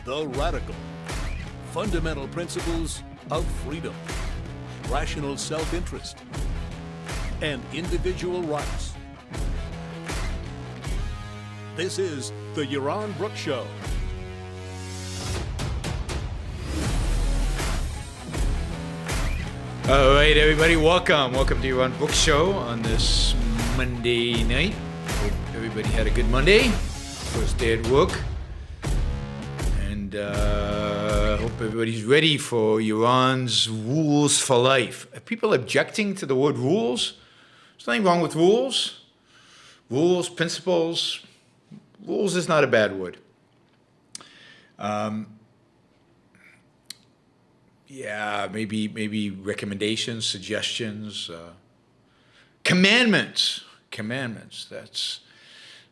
the radical, fundamental principles of freedom, rational self-interest, and individual rights. This is the Yaron Brook Show. All right, everybody, welcome. Welcome to Yaron Brook Show on this Monday night. Hope everybody had a good Monday, first day at work. And hope everybody's ready for Yaron's rules for life. Are people objecting to the word rules? There's nothing wrong with rules. Rules, principles. Rules is not a bad word. Yeah, maybe recommendations, suggestions, commandments. Commandments.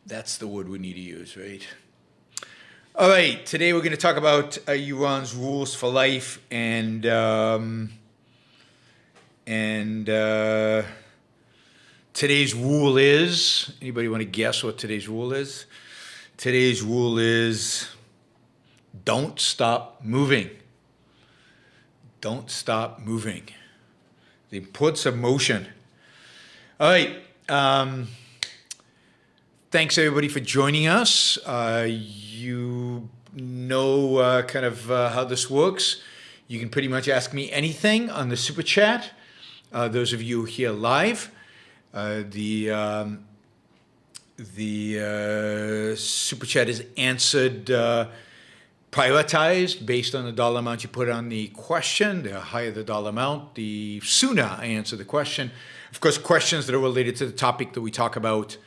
That's the word we need to use, right? All right. Today we're going to talk about Yaron's rules for life, and today's rule is. Anybody want to guess what today's rule is? Today's rule is: don't stop moving. Don't stop moving. The importance of motion. All right. Thanks, everybody, for joining us. You know kind of how this works. You can pretty much ask me anything on the Super Chat. Those of you here live, the Super Chat is answered prioritized based on the dollar amount you put on the question. The higher the dollar amount, the sooner I answer the question. Of course, questions that are related to the topic that we talk about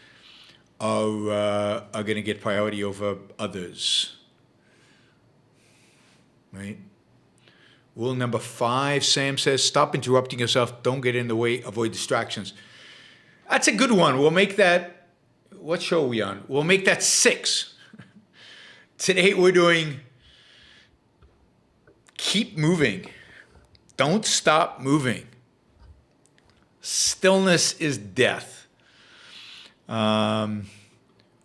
are going to get priority over others. Right? Rule number 5, Sam says, stop interrupting yourself. Don't get in the way. Avoid distractions. That's a good one. We'll make that, what show are we on? We'll make that 6. Today we're doing keep moving. Don't stop moving. Stillness is death. Ryan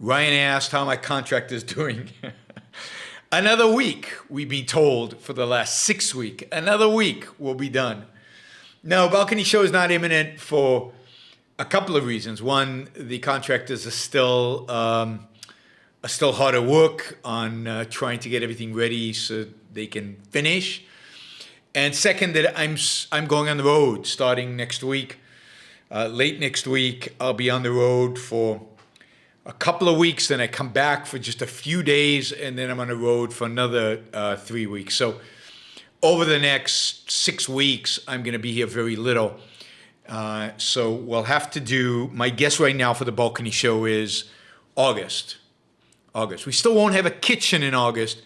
asked how my contract is doing. Another week, we've been told for the last 6 weeks. Another week will be done. No, Balcony Show is not imminent for a couple of reasons. One, the contractors are still hard at work on trying to get everything ready so they can finish. And second, that I'm going on the road starting next week. Late next week, I'll be on the road for a couple of weeks. Then I come back for just a few days, and then I'm on the road for another 3 weeks. So over the next 6 weeks, I'm going to be here very little. So we'll have to do, my guess right now for the Balcony Show is August. We still won't have a kitchen in August,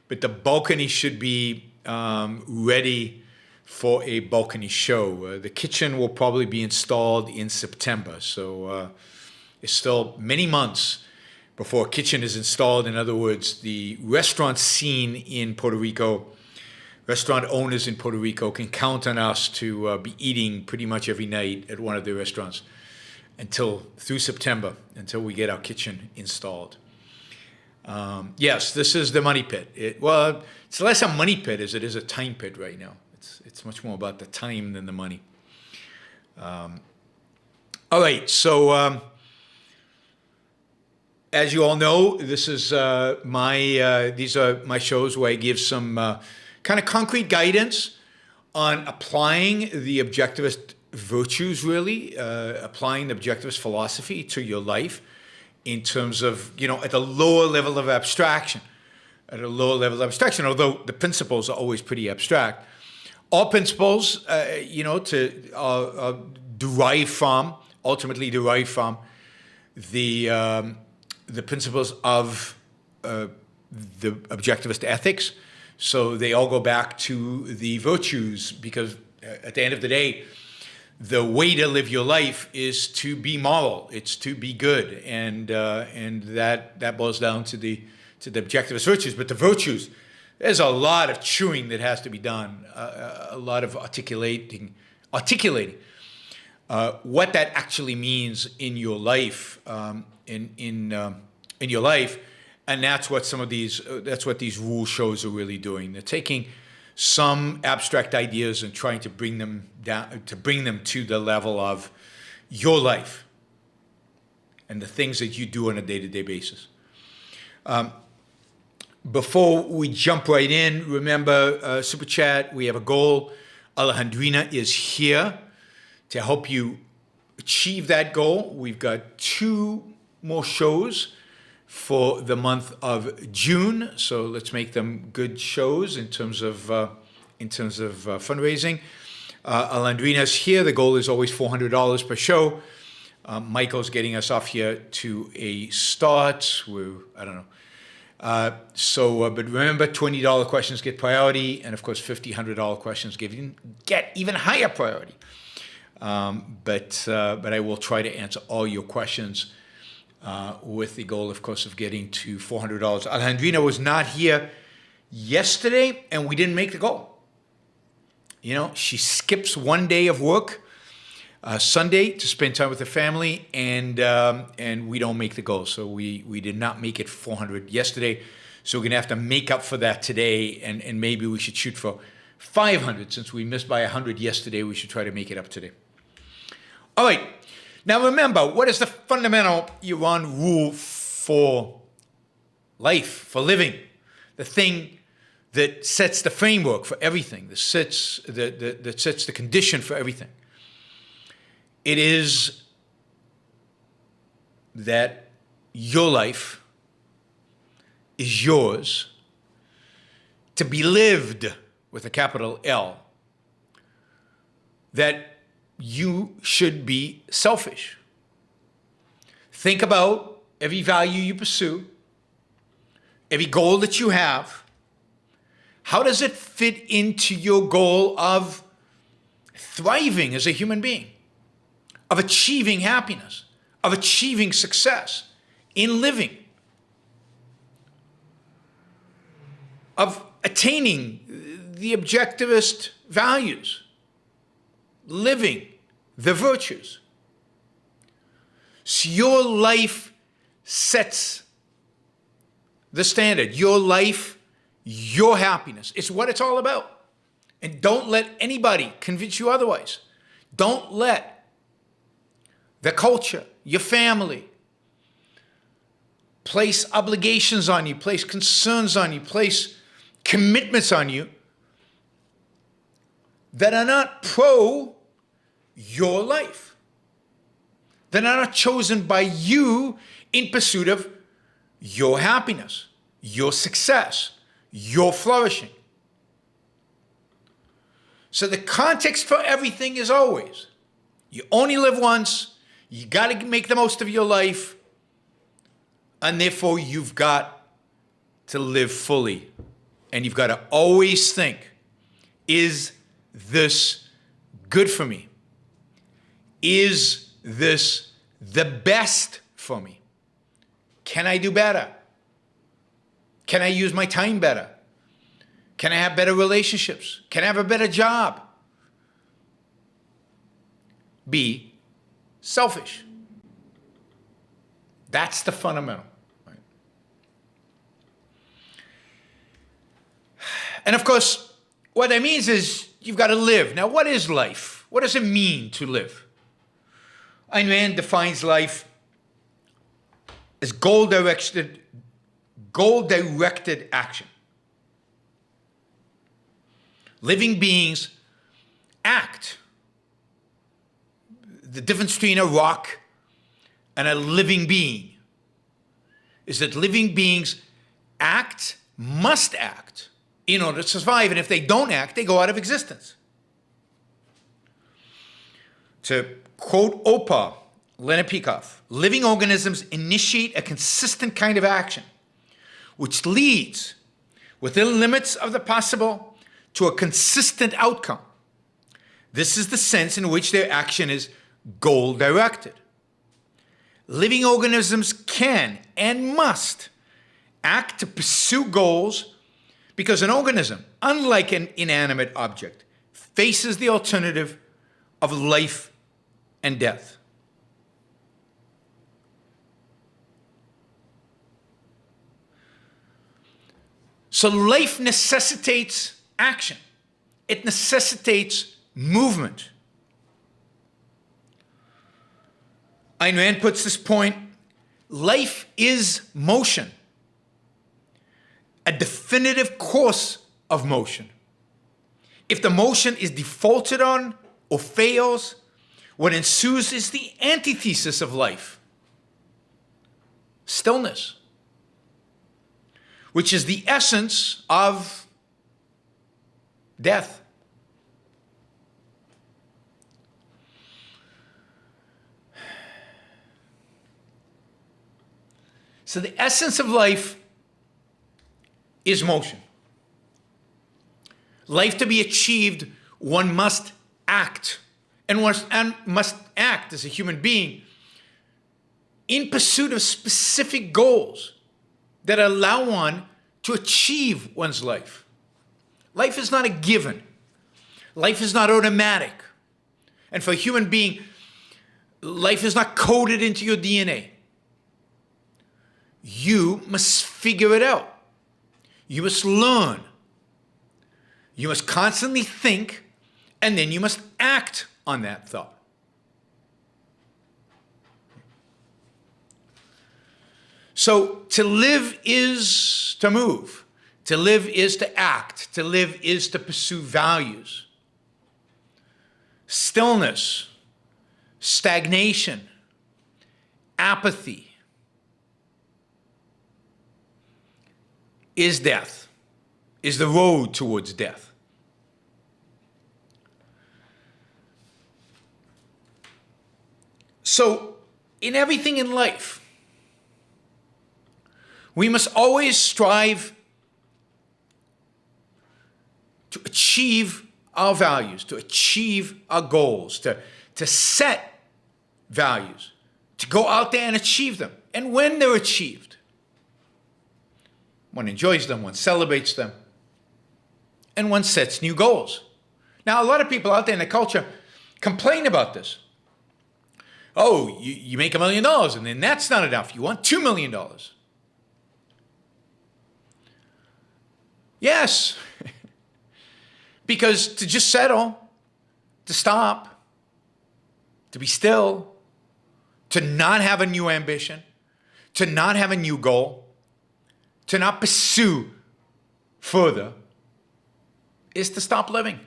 but the balcony should be ready for a balcony show. The kitchen will probably be installed in September, so it's still many months before a kitchen is installed. In other words, the restaurant scene in Puerto Rico, restaurant owners in Puerto Rico can count on us to be eating pretty much every night at one of their restaurants through September, until we get our kitchen installed. Yes, this is the money pit. It's less a money pit as it is a time pit right now. It's much more about the time than the money. All right, so as you all know, this is these are my shows where I give some kind of concrete guidance on applying the objectivist virtues, really, applying the objectivist philosophy to your life, in terms of, at a lower level of abstraction. Although the principles are always pretty abstract. All principles, ultimately derive from the principles of the objectivist ethics. So they all go back to the virtues, because at the end of the day, the way to live your life is to be moral. It's to be good, and that boils down to the objectivist virtues. But the virtues, there's a lot of chewing that has to be done, a lot of articulating what that actually means in your life, in your life, And that's what that's what these rule shows are really doing. They're taking some abstract ideas and trying to bring them down, to bring them to the level of your life and the things that you do on a day-to-day basis. Before we jump right in, remember, Super Chat, we have a goal. Alejandrina is here to help you achieve that goal. We've got 2 more shows for the month of June, so let's make them good shows in terms of fundraising. Alejandrina's here. The goal is always $400 per show. Michael's getting us off here to a start. I don't know. But remember, $20 questions get priority, and of course, $50, $100 questions get even higher priority. But I will try to answer all your questions with the goal, of course, of getting to $400. Alejandrina was not here yesterday, and we didn't make the goal. You know, she skips one day of work, Sunday, to spend time with her family, and we don't make the goal. So we did not make it 400 yesterday. So we're going to have to make up for that today, and maybe we should shoot for 500. Since we missed by 100 yesterday, we should try to make it up today. All right. Now remember, what is the fundamental Yaron rule for life, for living? The thing that sets the framework for everything, that sets the condition for everything. It is that your life is yours to be lived with a capital L. That you should be selfish. Think about every value you pursue, every goal that you have. How does it fit into your goal of thriving as a human being, of achieving happiness, of achieving success in living, of attaining the objectivist values, living the virtues? So your life sets the standard. Your life, your happiness. It's what it's all about. And don't let anybody convince you otherwise. Don't let the culture, your family, place obligations on you, place concerns on you, place commitments on you that are not pro your life, that are not chosen by you in pursuit of your happiness, your success, your flourishing. So the context for everything is always, you only live once, you got to make the most of your life, and therefore you've got to live fully. And you've got to always think, is this good for me? Is this the best for me? Can I do better? Can I use my time better? Can I have better relationships? Can I have a better job? Be selfish. That's the fundamental. Right? And of course, what that means is you've got to live. Now, what is life? What does it mean to live? Ayn Rand defines life as goal-directed action. Living beings act. The difference between a rock and a living being is that living beings must act in order to survive. And if they don't act, they go out of existence. To quote Opa, Leonard Peikoff, living organisms initiate a consistent kind of action, which leads, within limits of the possible, to a consistent outcome. This is the sense in which their action is goal-directed. Living organisms can and must act to pursue goals because an organism, unlike an inanimate object, faces the alternative of life and death. So life necessitates action. It necessitates movement. Ayn Rand puts this point, life is motion, a definitive course of motion. If the motion is defaulted on or fails, what ensues is the antithesis of life, stillness, which is the essence of death. So the essence of life is motion. Life to be achieved, one must act, and one must act as a human being in pursuit of specific goals that allow one to achieve one's life. Life is not a given. Life is not automatic. And for a human being, life is not coded into your DNA. You must figure it out. You must learn. You must constantly think, and then you must act on that thought. So to live is to move. To live is to act. To live is to pursue values. Stillness, stagnation, apathy is death, is the road towards death. So in everything in life, we must always strive to achieve our values, to achieve our goals, to set values, to go out there and achieve them. And when they're achieved, one enjoys them, one celebrates them, and one sets new goals. Now, a lot of people out there in the culture complain about this. Oh, you make $1 million, and then that's not enough. You want $2 million. Yes, because to just settle, to stop, to be still, to not have a new ambition, to not have a new goal, to not pursue further, is to stop living.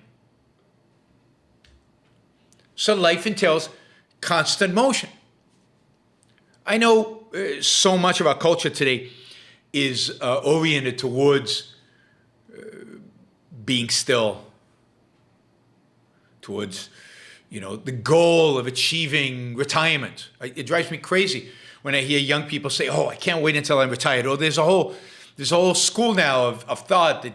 So life entails constant motion. I know so much of our culture today is oriented towards being still, towards, the goal of achieving retirement. It drives me crazy when I hear young people say, "Oh, I can't wait until I'm retired." Or there's a whole school now of thought that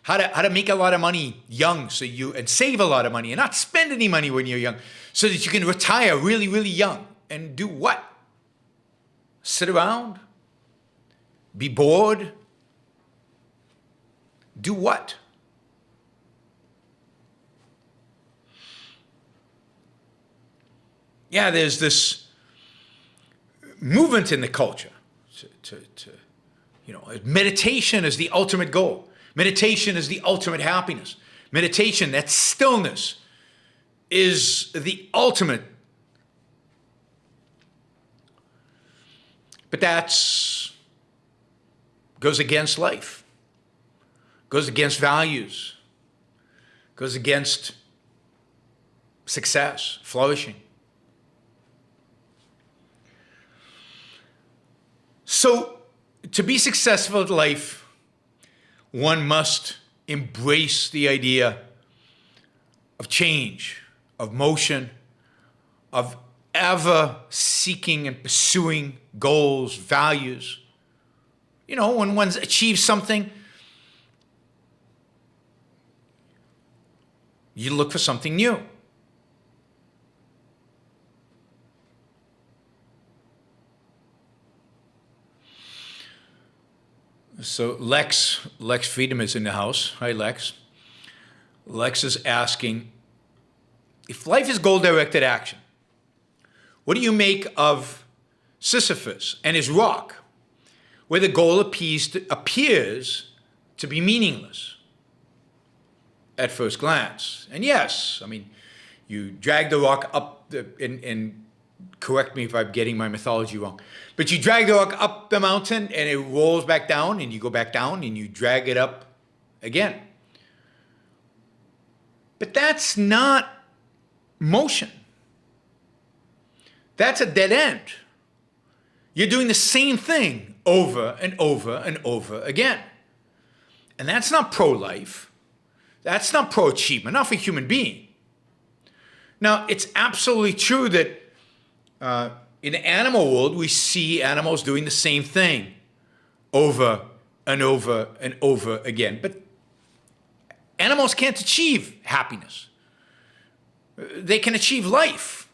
how to make a lot of money young, and save a lot of money and not spend any money when you're young, so that you can retire really, really young. And do what? Sit around? Be bored? Do what? Yeah, there's this movement in the culture meditation is the ultimate goal. Meditation is the ultimate happiness. Meditation, that stillness, is the ultimate. But goes against life, goes against values, goes against success, flourishing. So, to be successful at life, one must embrace the idea of change, of motion, of ever seeking and pursuing goals, values. When one's achieved something, you look for something new. So Lex Friedman is in the house. Hi, Lex. Lex is asking, if life is goal-directed action, what do you make of Sisyphus and his rock, where the goal appears to be meaningless at first glance. And yes, I mean, you drag the rock up and correct me if I'm getting my mythology wrong, but you drag the rock up the mountain and it rolls back down, and you go back down and you drag it up again. But that's not motion. That's a dead end. You're doing the same thing over and over and over again. And that's not pro-life. That's not pro-achievement, not for a human being. Now, it's absolutely true that in the animal world, we see animals doing the same thing over and over and over again. But animals can't achieve happiness. They can achieve life.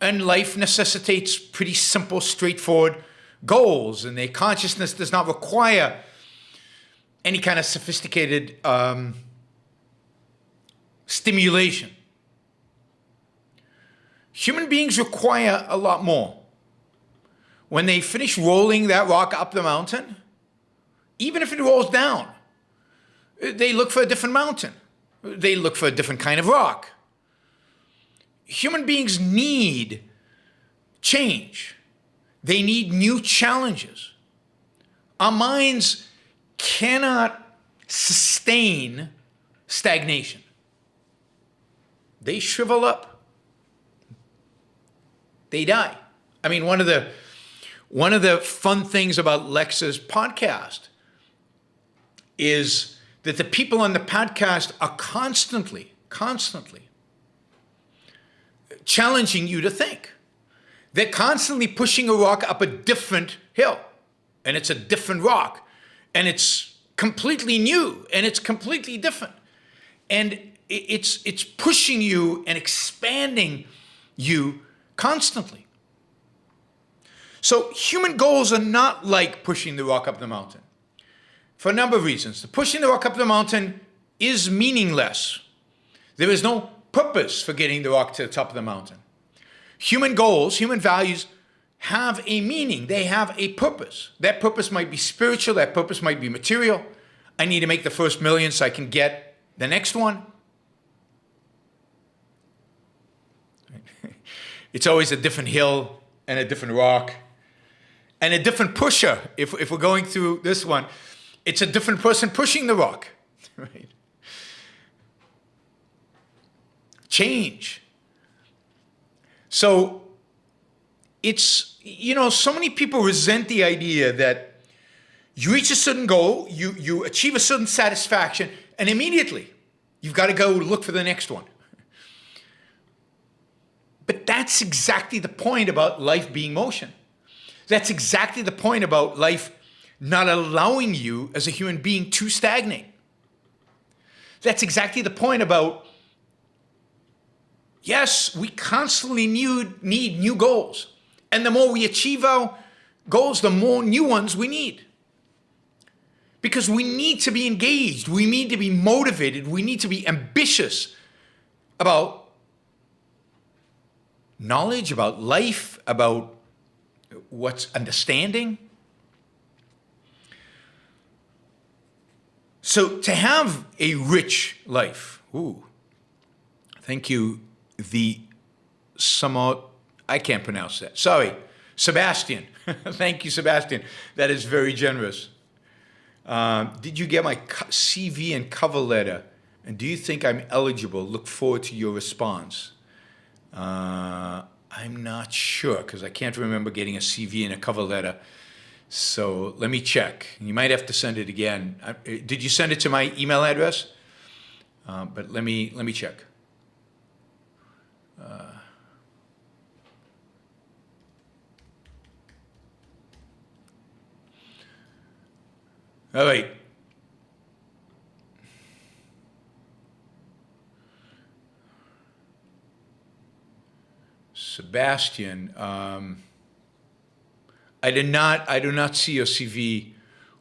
And life necessitates pretty simple, straightforward goals. And their consciousness does not require any kind of sophisticated stimulation. Human beings require a lot more. When they finish rolling that rock up the mountain, even if it rolls down, they look for a different mountain. They look for a different kind of rock. Human beings need change. They need new challenges. Our minds cannot sustain stagnation. They shrivel up. They die. I mean, one of the fun things about Lex's podcast is that the people on the podcast are constantly challenging you to think. They're constantly pushing a rock up a different hill, and it's a different rock, and it's completely new, and it's completely different. And it's pushing you and expanding you constantly. So human goals are not like pushing the rock up the mountain for a number of reasons. The pushing the rock up the mountain is meaningless. There is no purpose for getting the rock to the top of the mountain. Human goals, human values have a meaning. They have a purpose. That purpose might be spiritual. That purpose might be material. I need to make the first million so I can get the next one. It's always a different hill and a different rock and a different pusher. If we're going through this one, it's a different person pushing the rock, right? Change. So it's, so many people resent the idea that you reach a certain goal, you achieve a certain satisfaction, and immediately you've got to go look for the next one. But that's exactly the point about life being motion. That's exactly the point about life not allowing you as a human being to stagnate. That's exactly the point about, yes, we constantly need new goals. And the more we achieve our goals, the more new ones we need. Because we need to be engaged. We need to be motivated. We need to be ambitious about knowledge, about life, about what's understanding. So to have a rich life, thank you, I can't pronounce that. Sorry, Sebastian. Thank you, Sebastian. That is very generous. Did you get my CV and cover letter? And do you think I'm eligible? Look forward to your response. I'm not sure because I can't remember getting a CV and a cover letter. So let me check. You might have to send it again. Did you send it to my email address? But let me check. All right. Sebastian, I do not see your CV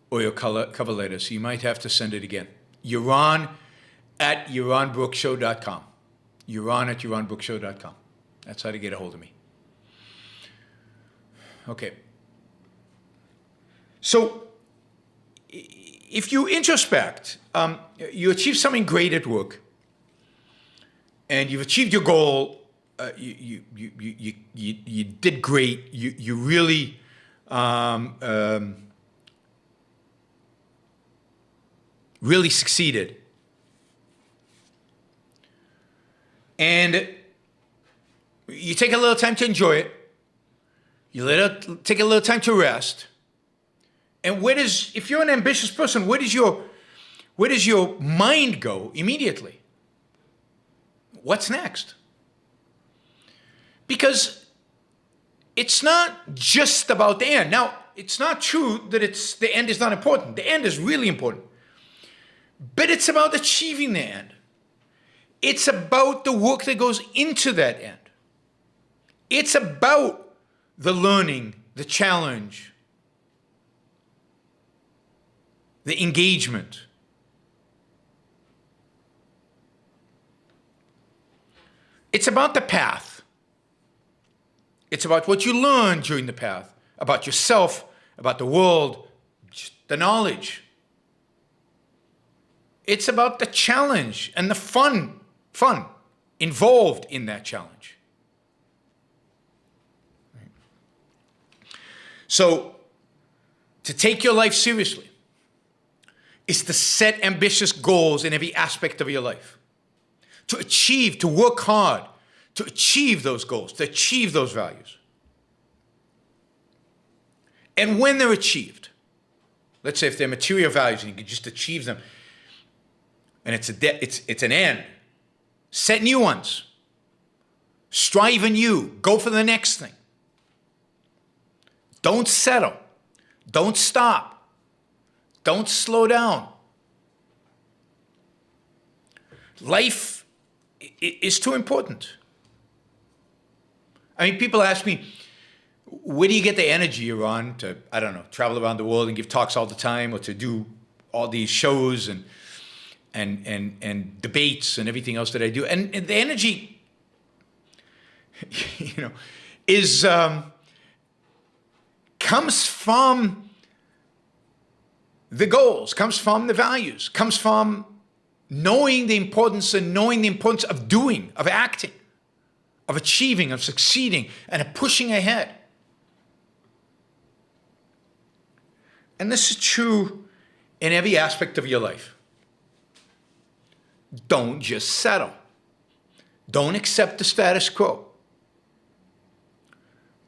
or your cover letter, so you might have to send it again. Yaron at yaronbrookshow.com. Yaron at yaronbrookshow.com. That's how to get a hold of me. Okay. So if you introspect, you achieve something great at work, and you've achieved your goal. You did great. You really really succeeded, and you take a little time to enjoy it. You take a little time to rest. And if you're an ambitious person, where does your mind go immediately? What's next? Because it's not just about the end. Now, it's not true that the end is not important. The end is really important. But it's about achieving the end. It's about the work that goes into that end. It's about the learning, the challenge, the engagement. It's about the path. It's about what you learn during the path, about yourself, about the world, the knowledge. It's about the challenge and the fun involved in that challenge. So, to take your life seriously is to set ambitious goals in every aspect of your life. To work hard, to achieve those goals, to achieve those values. And when they're achieved, let's say if they're material values and you can just achieve them, and it's an end, set new ones. Strive anew. Go for the next thing. Don't settle. Don't stop. Don't slow down. Life is too important. I mean, people ask me, where do you get the energy you're on to, I don't know, travel around the world and give talks all the time, or to do all these shows and debates and everything else that I do? And the energy, is comes from the goals, comes from the values, comes from knowing the importance of doing, of acting, of achieving, of succeeding, and of pushing ahead. And this is true in every aspect of your life. Don't just settle. Don't accept the status quo.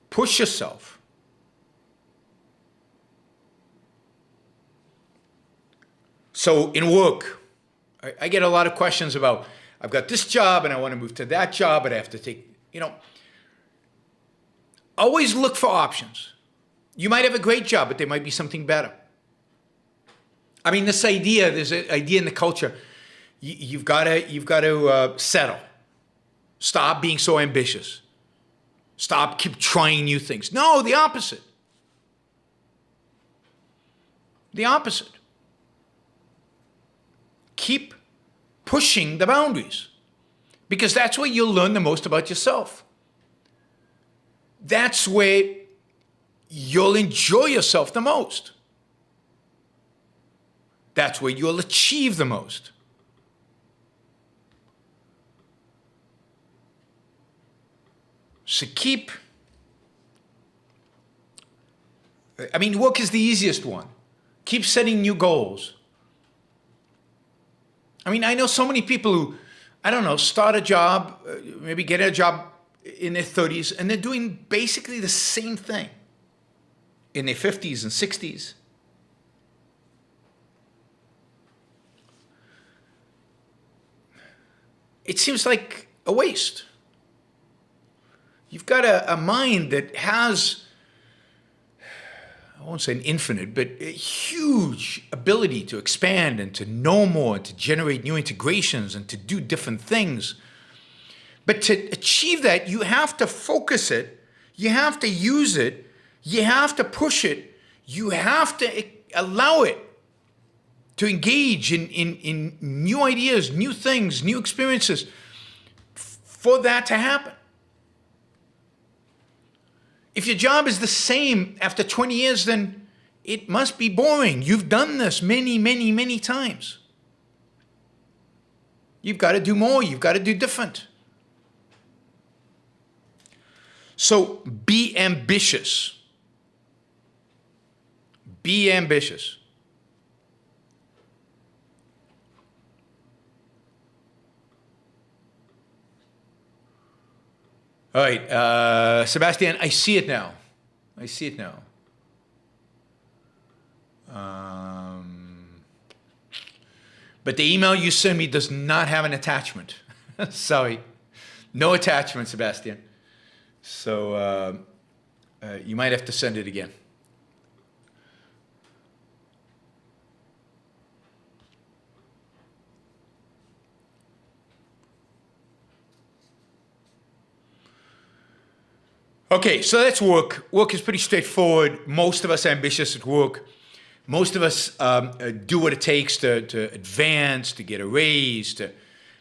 Push yourself. So in work, I get a lot of questions about, I've got this job and I want to move to that job, but I have to take, always look for options. You might have a great job, but there might be something better. I mean, there's an idea in the culture, you've got to settle. Stop being so ambitious. Keep trying new things. No, the opposite. The opposite. Keep pushing the boundaries, because that's where you'll learn the most about yourself. That's where you'll enjoy yourself the most. That's where you'll achieve the most. So work is the easiest one. Keep setting new goals. I know so many people who, start a job, maybe get a job in their 30s, and they're doing basically the same thing in their 50s and 60s. It seems like a waste. You've got a mind that has, I won't say an infinite, but a huge ability to expand and to know more and to generate new integrations and to do different things. But to achieve that, you have to focus it, you have to use it, you have to push it, you have to allow it to engage in new ideas, new things, new experiences for that to happen. If your job is the same after 20 years, then it must be boring. You've done this many, many, many times. You've got to do more. You've got to do different. So be ambitious. Be ambitious. All right, Sebastian, I see it now. I see it now. But the email you send me does not have an attachment. Sorry. No attachment, Sebastian. So you might have to send it again. Okay, so that's work. Work is pretty straightforward. Most of us are ambitious at work. Most of us do what it takes to advance, to get a raise.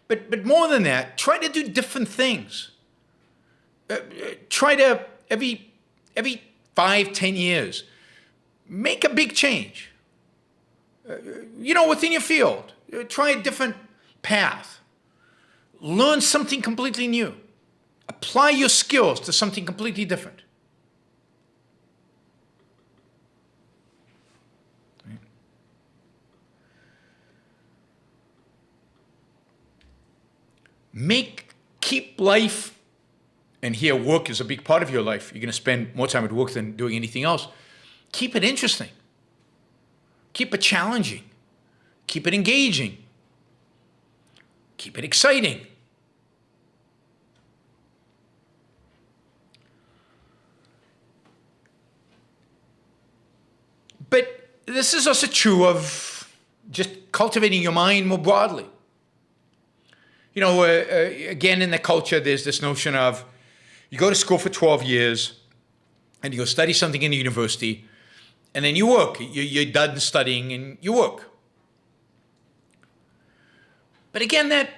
But more than that, try to do different things. Try to, every 5-10 years, make a big change. Within your field. Try a different path. Learn something completely new. Apply your skills to something completely different. Right? Keep life, and here work is a big part of your life. You're going to spend more time at work than doing anything else. Keep it interesting. Keep it challenging. Keep it engaging. Keep it exciting. But this is also true of just cultivating your mind more broadly. Again, in the culture, there's this notion of you go to school for 12 years and you go study something in the university and then you work. You're done studying and you work. But again, that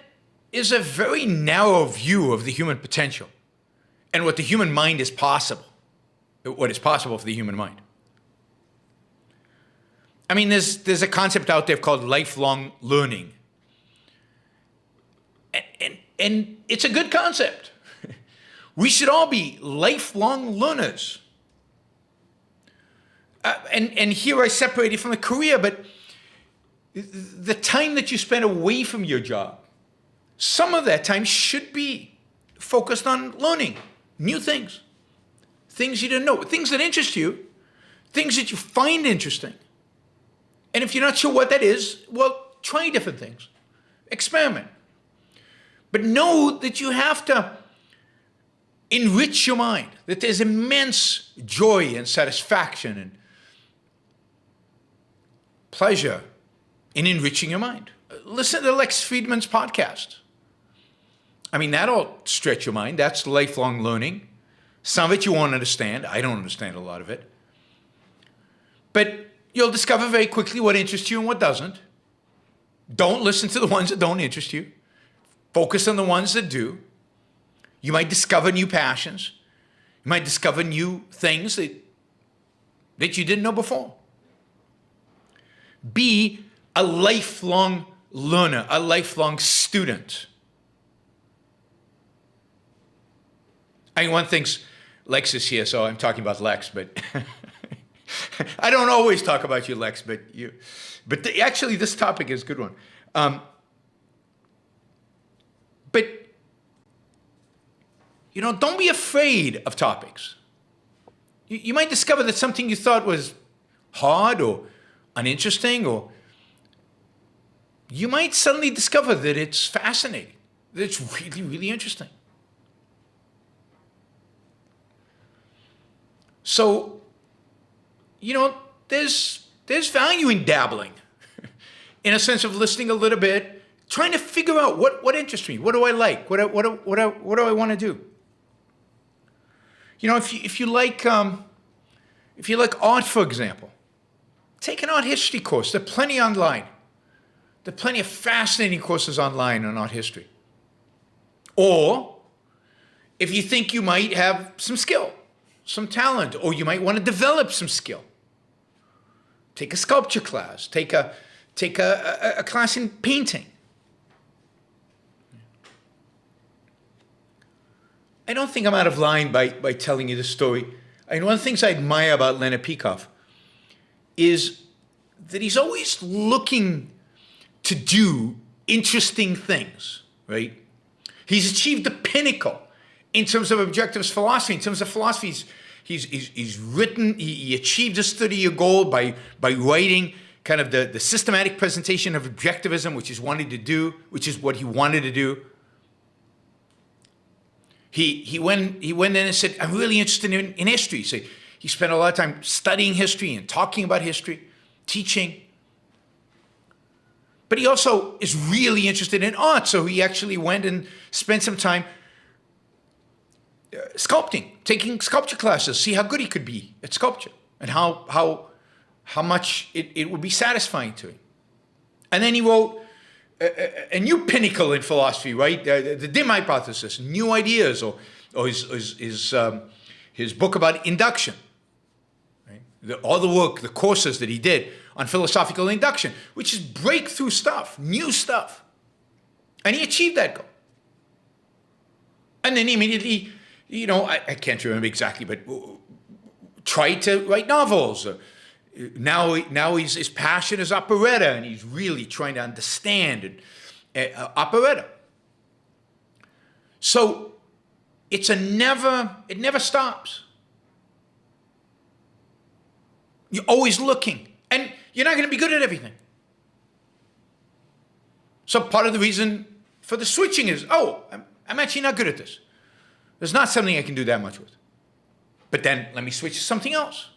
is a very narrow view of the human potential and what the human mind is possible, what is possible for the human mind. I mean, there's a concept out there called lifelong learning. And it's a good concept. We should all be lifelong learners. And here I separate it from the career, but the time that you spend away from your job, some of that time should be focused on learning new things, things you didn't know, things that interest you, things that you find interesting. And if you're not sure what that is, well, try different things. Experiment. But know that you have to enrich your mind, that there's immense joy and satisfaction and pleasure in enriching your mind. Listen to Lex Friedman's podcast. I mean, that'll stretch your mind. That's lifelong learning. Some of it you won't understand. I don't understand a lot of it. But you'll discover very quickly what interests you and what doesn't. Don't listen to the ones that don't interest you. Focus on the ones that do. You might discover new passions. You might discover new things that you didn't know before. Be a lifelong learner, a lifelong student. I mean, one thinks Lex is here, so I'm talking about Lex, but I don't always talk about you, Lex, but actually this topic is a good one. But, don't be afraid of topics. You might discover that something you thought was hard or uninteresting, or you might suddenly discover that it's fascinating, that it's really, really interesting. So, there's value in dabbling, in a sense of listening a little bit, trying to figure out what interests me, what do I like, what do I want to do. If you like art, for example, take an art history course. There are plenty online. There are plenty of fascinating courses online on art history. Or if you think you might have some skill, some talent, or you might want to develop some skill, Take a sculpture class. Take a class in painting. I don't think I'm out of line by telling you this story. And one of the things I admire about Leonard Peikoff is that he's always looking to do interesting things, right? He's achieved the pinnacle in terms of objectivist philosophy. In terms of philosophy, he's written, he achieved his 30-year goal by writing kind of the systematic presentation of objectivism, which is what he wanted to do. He went in and said, I'm really interested in history. So he spent a lot of time studying history and talking about history, teaching. But he also is really interested in art. So he actually went and spent some time sculpting, taking sculpture classes, see how good he could be at sculpture and how much it would be satisfying to him. And then he wrote a new pinnacle in philosophy, right? The dim hypothesis, new ideas, or his book about induction, right? All the work, the courses that he did on philosophical induction, which is breakthrough stuff, new stuff. And he achieved that goal. And then he immediately, I can't remember exactly, but tried to write novels. Now his passion is operetta, and he's really trying to understand operetta. So it never stops. You're always looking, and you're not going to be good at everything. So part of the reason for the switching is, I'm actually not good at this. There's not something I can do that much with. But then let me switch to something else.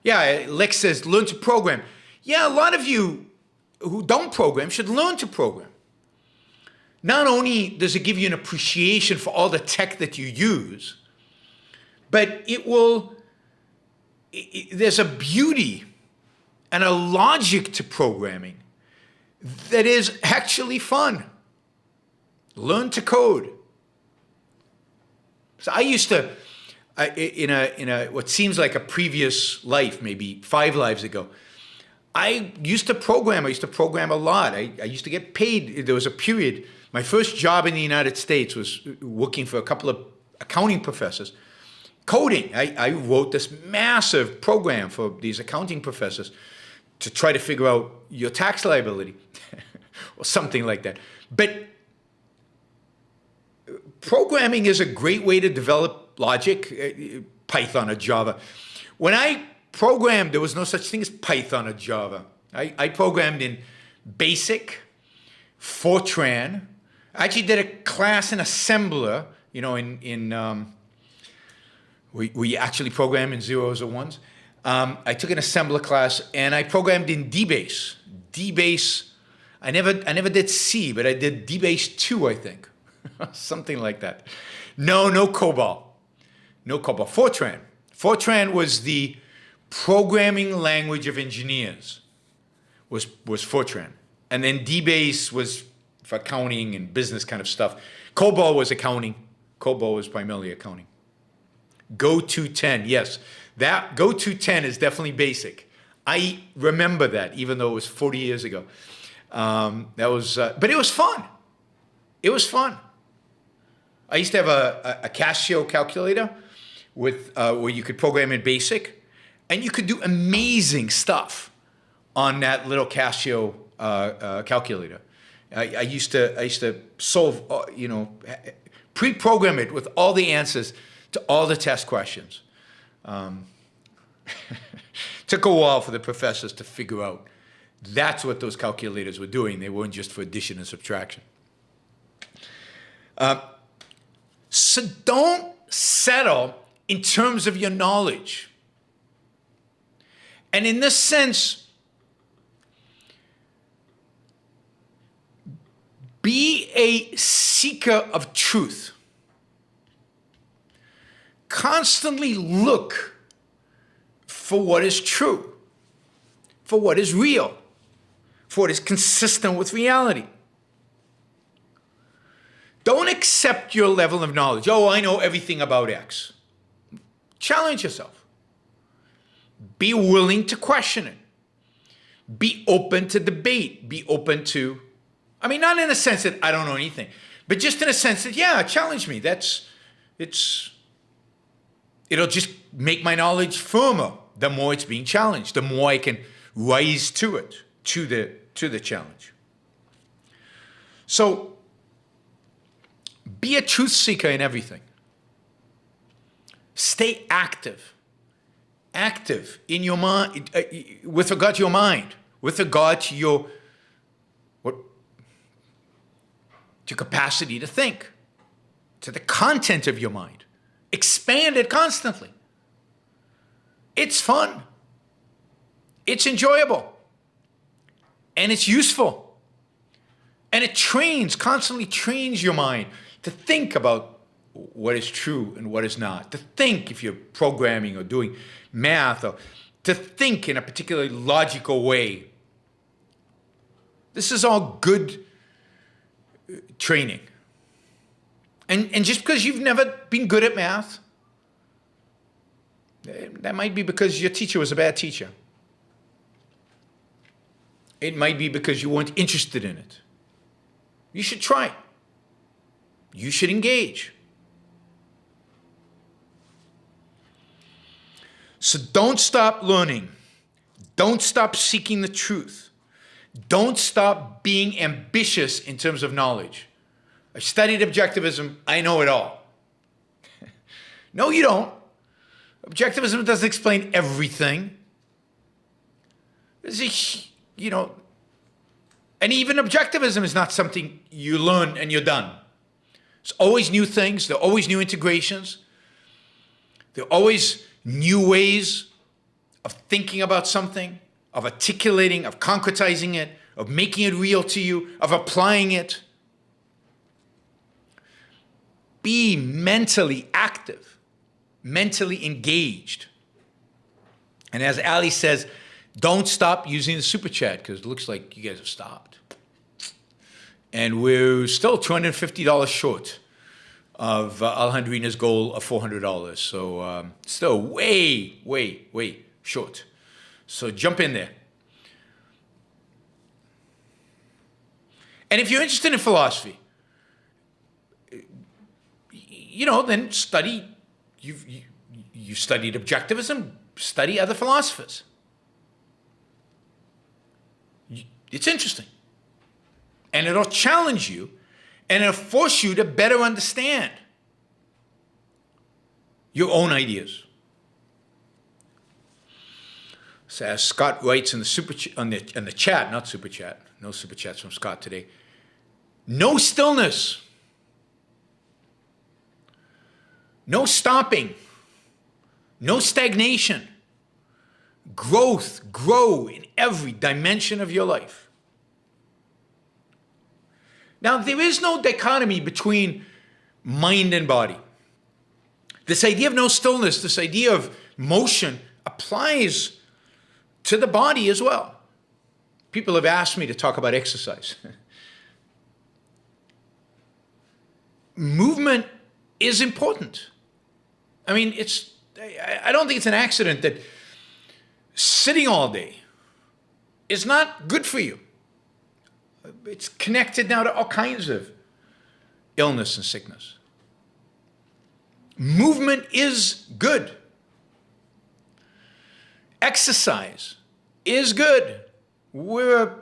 Yeah, Lex says, learn to program. Yeah, a lot of you who don't program should learn to program. Not only does it give you an appreciation for all the tech that you use, but there's a beauty and a logic to programming that is actually fun. Learn to code. So I used to, in a what seems like a previous life, maybe 5 lives ago, I used to program. I used to program a lot. I used to get paid. There was a period. My first job in the United States was working for a couple of accounting professors. Coding. I wrote this massive program for these accounting professors to try to figure out your tax liability or something like that. But programming is a great way to develop logic, Python or Java. When I programmed, there was no such thing as Python or Java. I programmed in BASIC, Fortran. I actually did a class in assembler, we actually program in zeros or ones. I took an assembler class and I programmed in DBase. DBase, I never did C, but I did DBase 2, I think. Something like that. No COBOL. No COBOL. Fortran. Fortran was the programming language of engineers, was Fortran. And then DBase was for accounting and business kind of stuff. COBOL was accounting. COBOL was primarily accounting. Go to 10, yes. That Go to 10 is definitely basic. I remember that, even though it was 40 years ago. But it was fun. It was fun. I used to have a Casio calculator with where you could program in BASIC, and you could do amazing stuff on that little Casio calculator. I used to solve, pre-program it with all the answers to all the test questions. Took a while for the professors to figure out that's what those calculators were doing. They weren't just for addition and subtraction. So don't settle in terms of your knowledge. And in this sense, be a seeker of truth. Constantly look for what is true, for what is real, for what is consistent with reality. Don't accept your level of knowledge. Oh, I know everything about X. Challenge yourself. Be willing to question it. Be open to debate. Be open to, I mean, not in the sense that I don't know anything, but just in a sense that, yeah, challenge me. It'll just make my knowledge firmer. The more it's being challenged, the more I can rise to it, to the challenge. So be a truth seeker in everything. Stay active. Active in your mind, with regard to your mind, with regard to your capacity to think, to the content of your mind. Expand it constantly. It's fun. It's enjoyable. And it's useful. And it constantly trains your mind to think about what is true and what is not. To think if you're programming or doing math, or to think in a particularly logical way. This is all good training. And just because you've never been good at math, that might be because your teacher was a bad teacher. It might be because you weren't interested in it. You should try it. You should engage. So don't stop learning. Don't stop seeking the truth. Don't stop being ambitious in terms of knowledge. I studied Objectivism. I know it all. No, you don't. Objectivism doesn't explain everything. And even Objectivism is not something you learn and you're done. There's always new things. There are always new integrations. There are always new ways of thinking about something, of articulating, of concretizing it, of making it real to you, of applying it. Be mentally active, mentally engaged. And as Ali says, don't stop using the super chat because it looks like you guys have stopped. And we're still $250 short of Alejandrina's goal of $400. So still way short. So jump in there. And if you're interested in philosophy, then study. You studied Objectivism, study other philosophers. It's interesting. And it'll challenge you, and it'll force you to better understand your own ideas. So as Scott writes in the chat, not super chat, no super chats from Scott today. No stillness. No stopping. No stagnation. Growth, grow in every dimension of your life. Now, there is no dichotomy between mind and body. This idea of no stillness, this idea of motion applies to the body as well. People have asked me to talk about exercise. Movement is important. I mean, I don't think it's an accident that sitting all day is not good for you. It's connected now to all kinds of illness and sickness. Movement is good. Exercise is good. We're a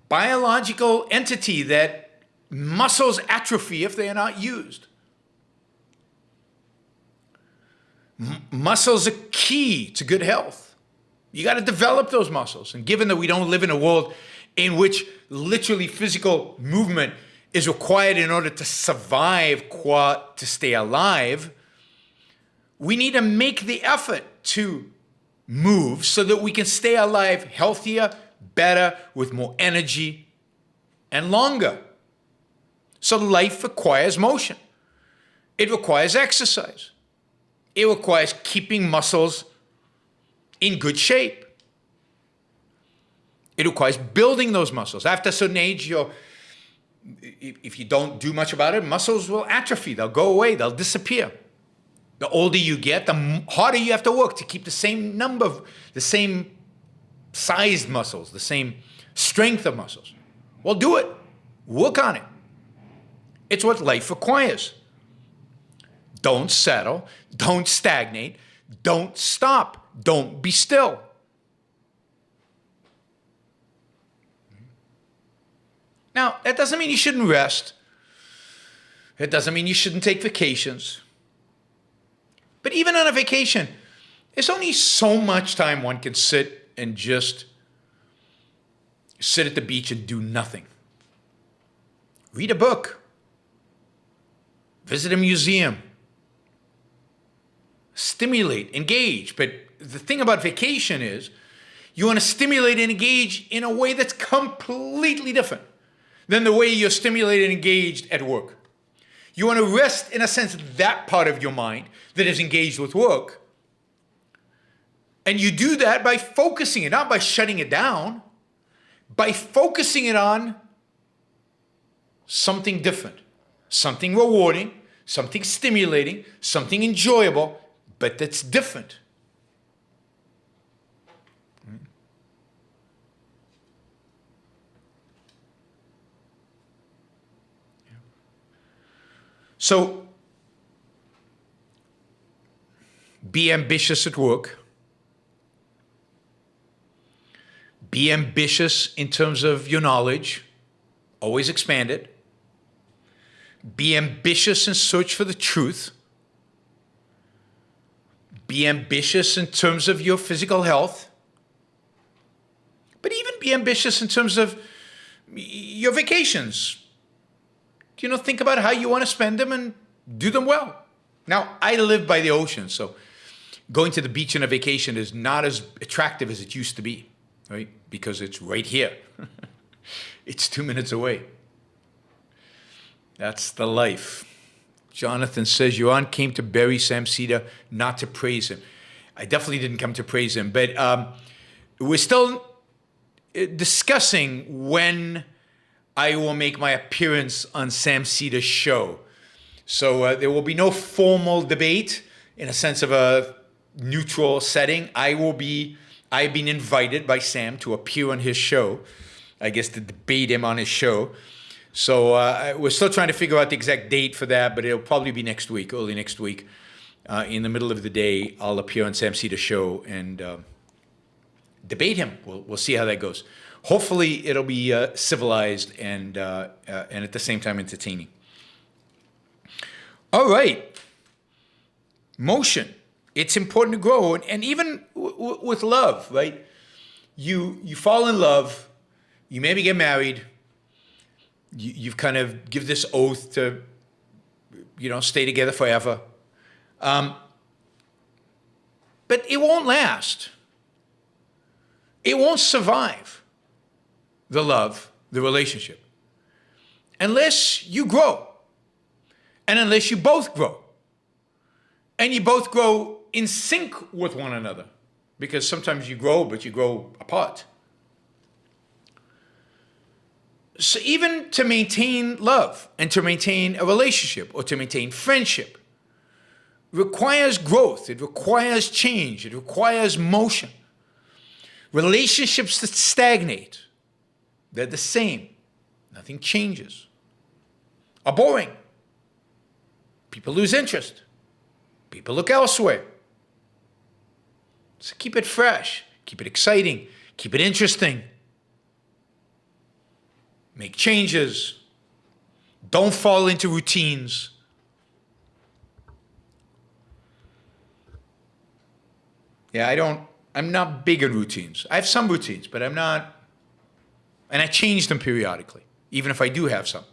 biological entity that muscles atrophy if they are not used. Muscles are key to good health. You got to develop those muscles. And given that we don't live in a world in which literally physical movement is required in order to survive, to stay alive, we need to make the effort to move so that we can stay alive healthier, better, with more energy, and longer. So life requires motion. It requires exercise. It requires keeping muscles in good shape. It requires building those muscles. After a certain age, if you don't do much about it, muscles will atrophy. They'll go away. They'll disappear. The older you get, the harder you have to work to keep the same number of, the same sized muscles, the same strength of muscles. Well, do it. Work on it. It's what life requires. Don't settle. Don't stagnate. Don't stop. Don't be still. Now, that doesn't mean you shouldn't rest. It doesn't mean you shouldn't take vacations. But even on a vacation, there's only so much time one can sit and just sit at the beach and do nothing. Read a book. Visit a museum. Stimulate, engage. But the thing about vacation is you want to stimulate and engage in a way that's completely different than the way you're stimulated and engaged at work. You want to rest, in a sense, that part of your mind that is engaged with work. And you do that by focusing it, not by shutting it down, by focusing it on something different, something rewarding, something stimulating, something enjoyable, but that's different. So, be ambitious at work. Be ambitious in terms of your knowledge. Always expand it. Be ambitious and search for the truth. Be ambitious in terms of your physical health. But even be ambitious in terms of your vacations. You know, think about how you want to spend them and do them well. Now, I live by the ocean, so going to the beach on a vacation is not as attractive as it used to be, right? Because it's right here. It's 2 minutes away. That's the life. Jonathan says, Yaron came to bury Sam Seder, not to praise him. I definitely didn't come to praise him, but we're still discussing when I will make my appearance on Sam Seder's show. So there will be no formal debate in a sense of a neutral setting. I've been invited by Sam to appear on his show, I guess to debate him on his show. So we're still trying to figure out the exact date for that, but it'll probably be next week, early next week. In the middle of the day, I'll appear on Sam Seder's show and debate him. We'll see how that goes. Hopefully, it'll be civilized and at the same time entertaining. All right. Motion. It's important to grow. And even with love, right? You fall in love. You maybe get married. You've kind of give this oath to, stay together forever. But it won't last. It won't survive. The love, the relationship, unless you grow, and unless you both grow, and you both grow in sync with one another, because sometimes you grow, but you grow apart. So even to maintain love and to maintain a relationship or to maintain friendship requires growth, it requires change, it requires motion. Relationships that stagnate, they're the same. Nothing changes. Are boring. People lose interest. People look elsewhere. So keep it fresh. Keep it exciting. Keep it interesting. Make changes. Don't fall into routines. Yeah, I'm not big on routines. I have some routines, but I'm not. And I change them periodically, even if I do have some.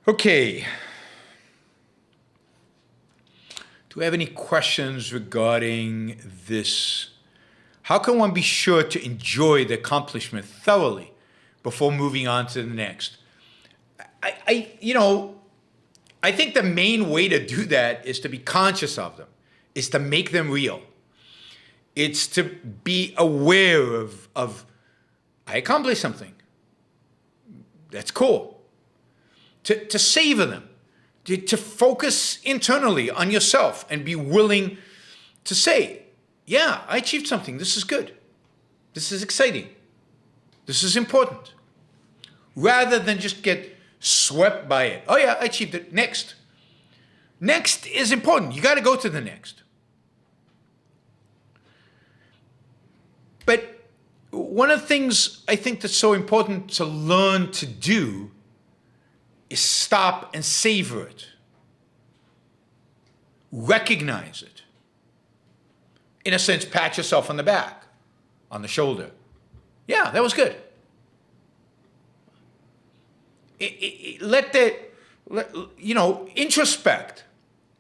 Okay. Do we have any questions regarding this? How can one be sure to enjoy the accomplishment thoroughly before moving on to the next? I think the main way to do that is to be conscious of them, is to make them real. It's to be aware of I accomplished something. That's cool. to savor them, to focus internally on yourself and be willing to say, yeah, I achieved something. This is good. This is exciting. This is important. Rather than just get swept by it. Oh yeah, I achieved it. Next. Next is important. You got to go to the next. But one of the things I think that's so important to learn to do is stop and savor it. Recognize it. In a sense, pat yourself on the back, on the shoulder. Yeah, that was good. Introspect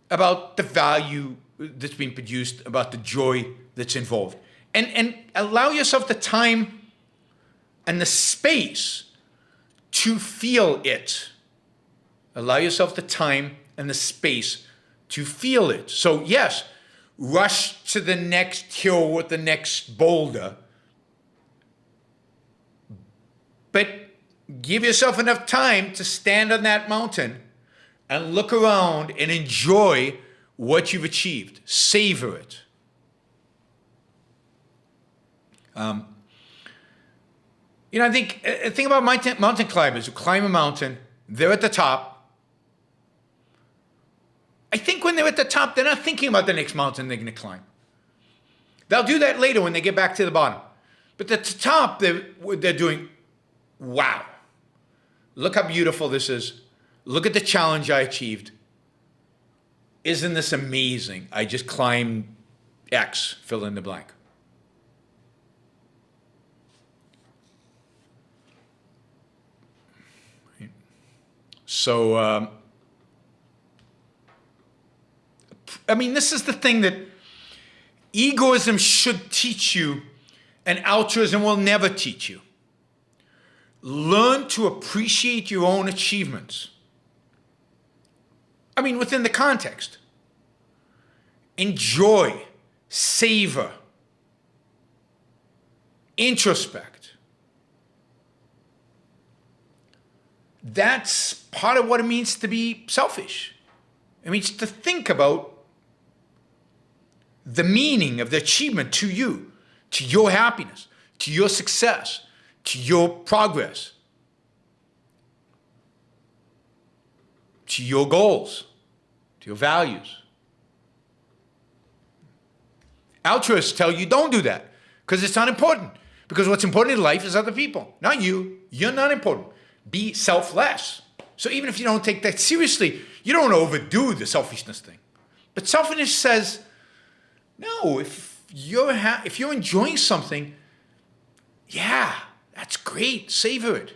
about the value that's being produced, about the joy that's involved. And allow yourself the time and the space to feel it. Allow yourself the time and the space to feel it. So yes, rush to the next hill with the next boulder, but give yourself enough time to stand on that mountain and look around and enjoy what you've achieved. Savor it. I think about mountain climbers who climb a mountain, they're at the top. I think when they're at the top, they're not thinking about the next mountain they're going to climb. They'll do that later when they get back to the bottom. But at the top, they're doing, wow, look how beautiful this is. Look at the challenge I achieved. Isn't this amazing? I just climbed X, fill in the blank. So, this is the thing that egoism should teach you and altruism will never teach you. Learn to appreciate your own achievements. Within the context. Enjoy, savor, introspect. That's part of what it means to be selfish. It means to think about the meaning of the achievement to you, to your happiness, to your success, to your progress, to your goals, to your values. Altruists tell you don't do that because it's not important. Because what's important in life is other people, not you. You're not important. Be selfless. So even if you don't take that seriously, you don't overdo the selfishness thing. But selfishness says, no, if you're enjoying something, yeah, that's great. Savor it.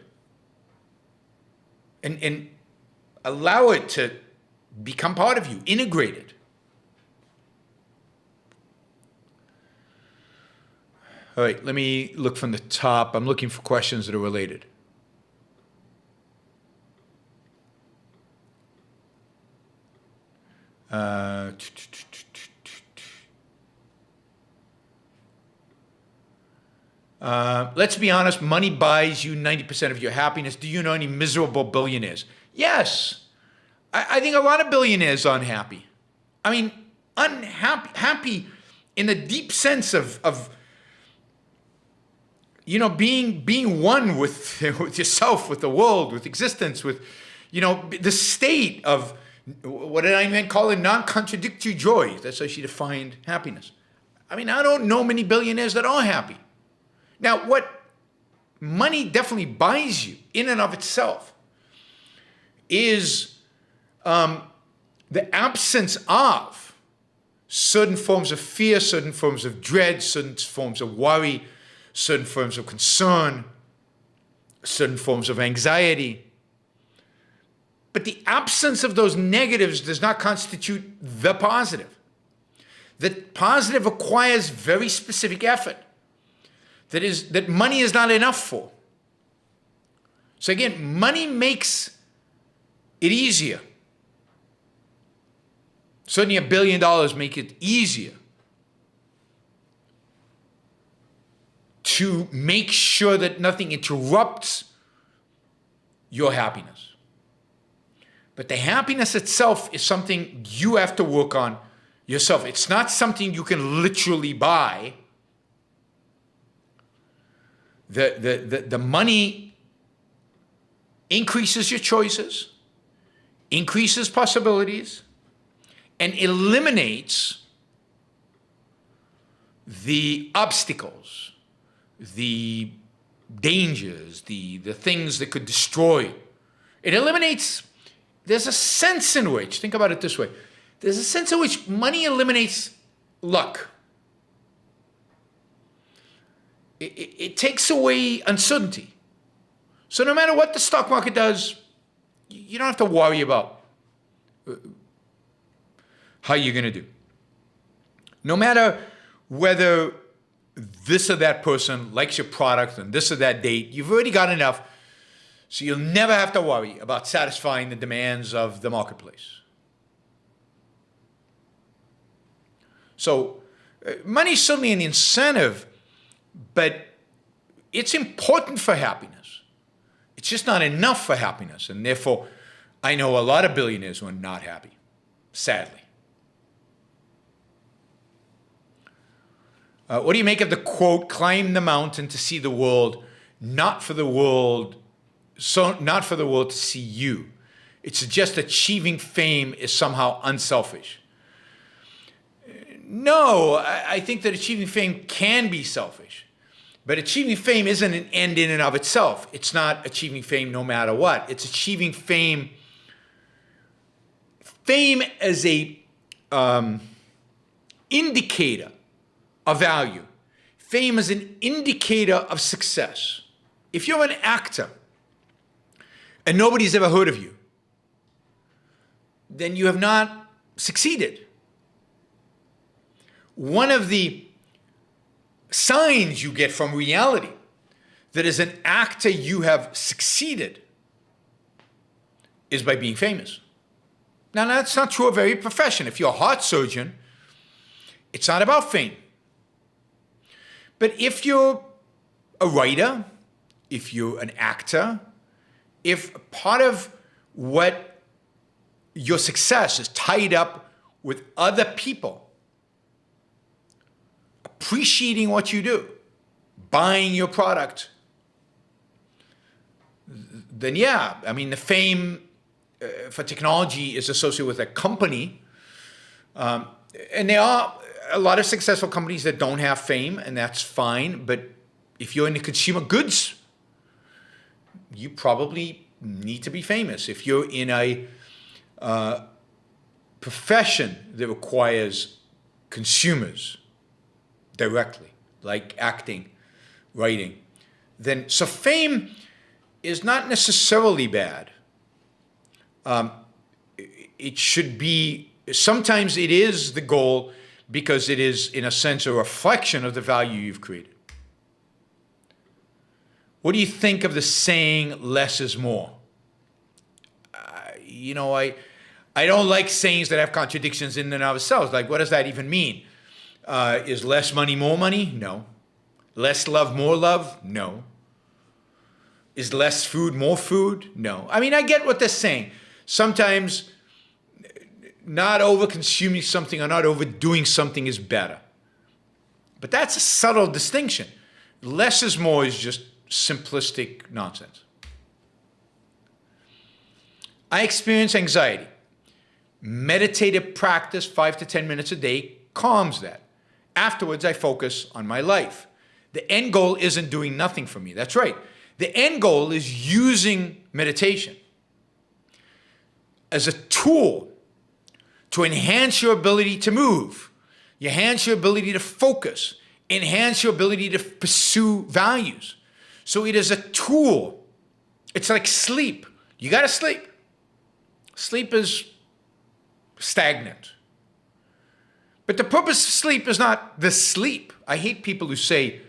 And allow it to become part of you. Integrate it. All right, let me look from the top. I'm looking for questions that are related. Let's be honest, money buys you 90% of your happiness. Do you know any miserable billionaires? Yes. I think a lot of billionaires are unhappy. Happy in the deep sense of being one with yourself, with the world, with existence, with, the state of, what did I even call it? Non-contradictory joy. That's how she defined happiness. I don't know many billionaires that are happy. Now, what money definitely buys you in and of itself is the absence of certain forms of fear, certain forms of dread, certain forms of worry, certain forms of concern, certain forms of anxiety. But the absence of those negatives does not constitute the positive. The positive requires very specific effort that money is not enough for. So again, money makes it easier. Certainly $1 billion make it easier to make sure that nothing interrupts your happiness. But the happiness itself is something you have to work on yourself. It's not something you can literally buy. The money increases your choices, increases possibilities, and eliminates the obstacles, the dangers, the things that could destroy. It eliminates, there's a sense in which, think about it this way, there's a sense in which money eliminates luck. It takes away uncertainty. So no matter what the stock market does, you don't have to worry about how you're going to do. No matter whether this or that person likes your product on this or that date, you've already got enough, so you'll never have to worry about satisfying the demands of the marketplace. So money is certainly an incentive, but it's important for happiness. It's just not enough for happiness, and therefore I know a lot of billionaires who are not happy, sadly. What do you make of the quote, "Climb the mountain to see the world, not for the world to see you"? It suggests achieving fame is somehow unselfish. No, I think that achieving fame can be selfish. But achieving fame isn't an end in and of itself. It's not achieving fame no matter what. It's achieving fame as a indicator of value. Fame is an indicator of success. If you're an actor and nobody's ever heard of you, then you have not succeeded. One of the signs you get from reality that as an actor you have succeeded is by being famous. Now, that's not true of every profession. If you're a heart surgeon, it's not about fame. But if you're a writer, if you're an actor, if part of what your success is tied up with other people appreciating what you do, buying your product, then yeah, I mean, the fame for technology is associated with a company. And there are a lot of successful companies that don't have fame, and that's fine. But if you're in the consumer goods, you probably need to be famous. If you're in a profession that requires consumers directly, like acting, writing, then so fame is not necessarily bad. It should be, sometimes it is the goal because it is, in a sense, a reflection of the value you've created. What do you think of the saying, less is more? I don't like sayings that have contradictions in and of themselves. Like, what does that even mean? Is less money more money? No. Less love more love? No. Is less food more food? No. I mean, I get what they're saying. Sometimes not over-consuming something or not overdoing something is better. But that's a subtle distinction. Less is more is just simplistic nonsense. I experience anxiety. Meditative practice, 5 to 10 minutes a day, calms that. Afterwards, I focus on my life. The end goal isn't doing nothing for me. That's right. The end goal is using meditation as a tool to enhance your ability to move, enhance your ability to focus, enhance your ability to pursue values. So it is a tool. It's like sleep. You got to sleep. Sleep is stagnant. But the purpose of sleep is not the sleep. I hate people who say,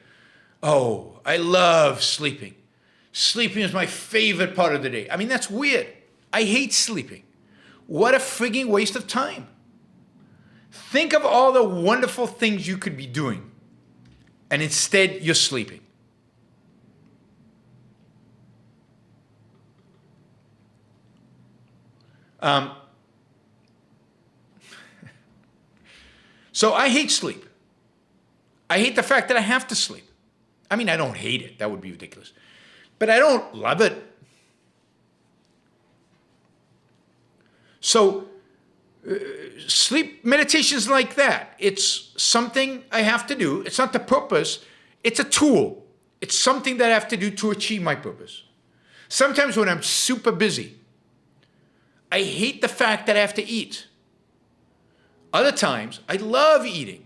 oh, I love sleeping. Sleeping is my favorite part of the day. I mean, that's weird. I hate sleeping. What a frigging waste of time. Think of all the wonderful things you could be doing, and instead you're sleeping. So I hate sleep. I hate the fact that I have to sleep. I mean, I don't hate it. That would be ridiculous. But I don't love it. So sleep meditation's like that. It's something I have to do. It's not the purpose. It's a tool. It's something that I have to do to achieve my purpose. Sometimes when I'm super busy, I hate the fact that I have to eat. Other times, I love eating.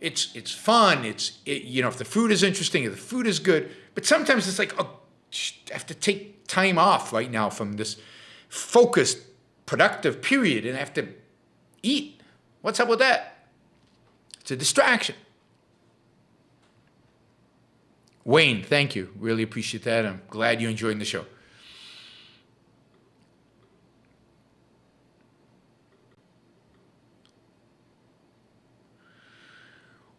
It's fun. If the food is interesting, if the food is good. But sometimes it's like, oh, I have to take time off right now from this focused, productive period, and I have to eat. What's up with that? It's a distraction. Wayne, thank you. Really appreciate that. I'm glad you're enjoying the show.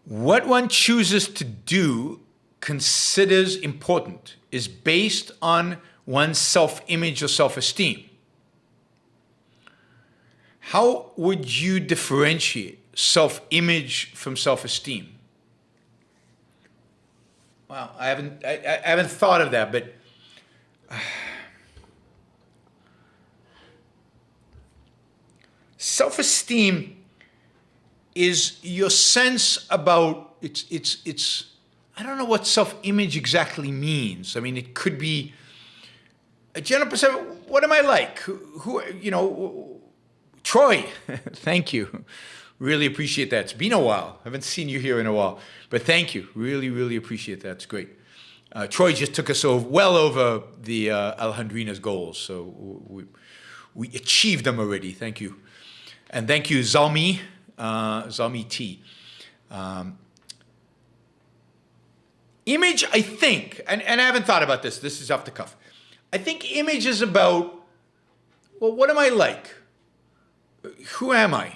What one chooses to do, considers important, is based on one's self-image or self-esteem. How would you differentiate self-image from self-esteem? Well, I haven't thought of that, but self-esteem is your sense about it's I don't know what self-image exactly means. I mean, it could be a general perception. What am I like? Who Troy, thank you. Really appreciate that. It's been a while. I haven't seen you here in a while, but thank you. Really, really appreciate that. It's great. Troy just took us well over the Alejandrina's goals, so we achieved them already. Thank you. And thank you, Zalmi. Zalmi T. Image, I think, and I haven't thought about this. This is off the cuff. I think image is about, well, what am I like? Who am I?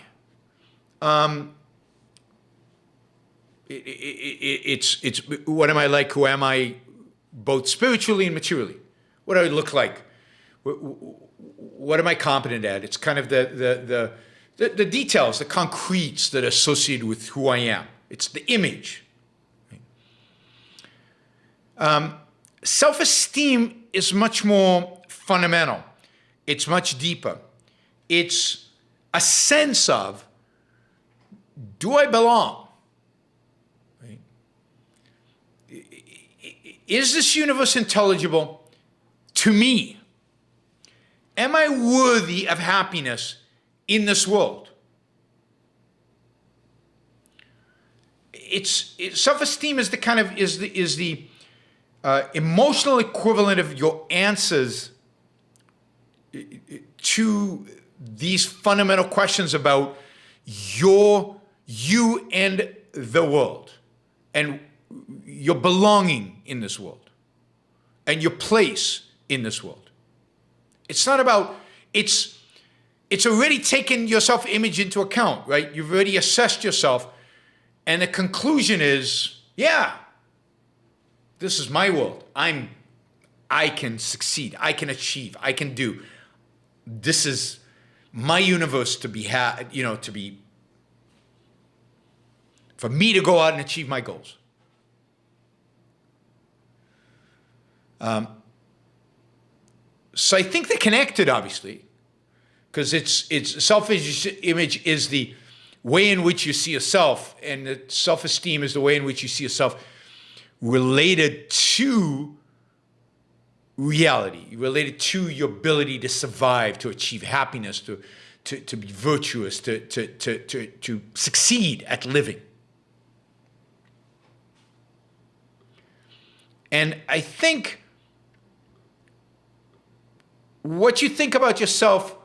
It's what am I like? Who am I? Both spiritually and materially. What do I look like? What am I competent at? It's kind of the details, the concretes that are associated with who I am. It's the image. Self-esteem is much more fundamental. It's much deeper. It's a sense of, do I belong? Right? Is this universe intelligible to me? Am I worthy of happiness in this world? Self-esteem is the emotional equivalent of your answers to these fundamental questions about you and the world, and your belonging in this world, and your place in this world. It's not about, it's already taken your self-image into account, right? You've already assessed yourself, and the conclusion is, yeah, this is my world. I can succeed. I can achieve. I can do. This is my universe to be for me to go out and achieve my goals. So I think they're connected, obviously, because it's self-image is the way in which you see yourself, and the self-esteem is the way in which you see yourself related to reality, related to your ability to survive, to achieve happiness, to be virtuous, to succeed at living. And I think what you think about yourself,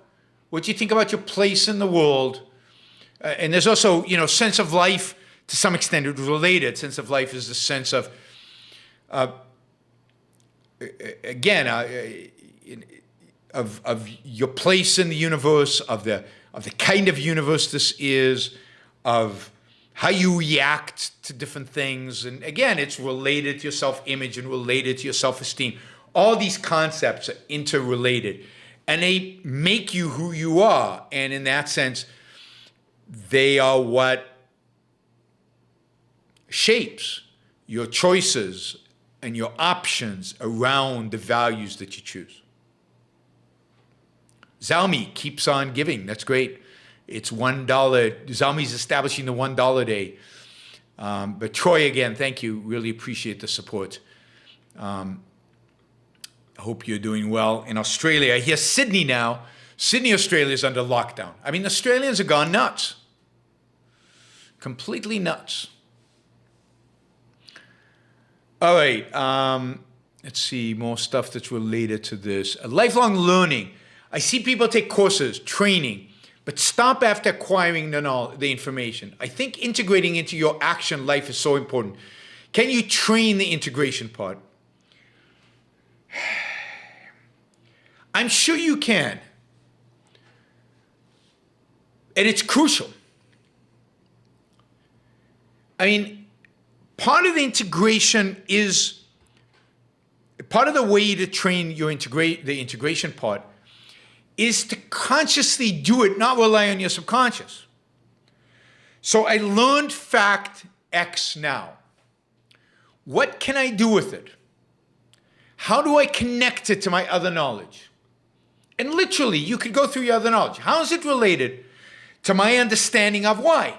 what you think about your place in the world, and there's also, sense of life to some extent is related. Sense of life is the sense of, of your place in the universe, of the kind of universe this is, of how you react to different things. And again, it's related to your self-image and related to your self-esteem. All these concepts are interrelated. And they make you who you are. And in that sense, they are what shapes your choices and your options around the values that you choose. Zalmi keeps on giving. That's great. It's $1. Zalmi's establishing the $1 day. But Troy, again, thank you. Really appreciate the support. I hope you're doing well. In Australia, I hear Sydney now. Sydney, Australia is under lockdown. I mean, Australians have gone nuts. Completely nuts. All right. Let's see. More stuff that's related to this. Lifelong learning. I see people take courses, training, but stop after acquiring the information. I think integrating into your action life is so important. Can you train the integration part? I'm sure you can. And it's crucial. I mean, part of the integration is, part of the way to train your the integration part is to consciously do it, not rely on your subconscious. So I learned fact X now. What can I do with it? How do I connect it to my other knowledge? And literally, you could go through your other knowledge. How is it related to my understanding of why?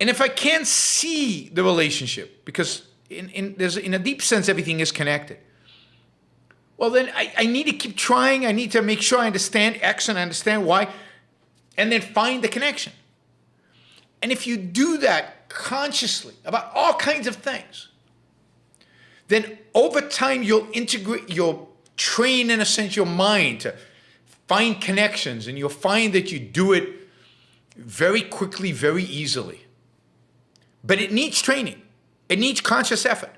And if I can't see the relationship, because in a deep sense, everything is connected, well, then I need to keep trying. I need to make sure I understand X and I understand Y, and then find the connection. And if you do that consciously about all kinds of things, then over time you'll train, in a sense, your mind to find connections, and you'll find that you do it very quickly, very easily. But it needs training. It needs conscious effort.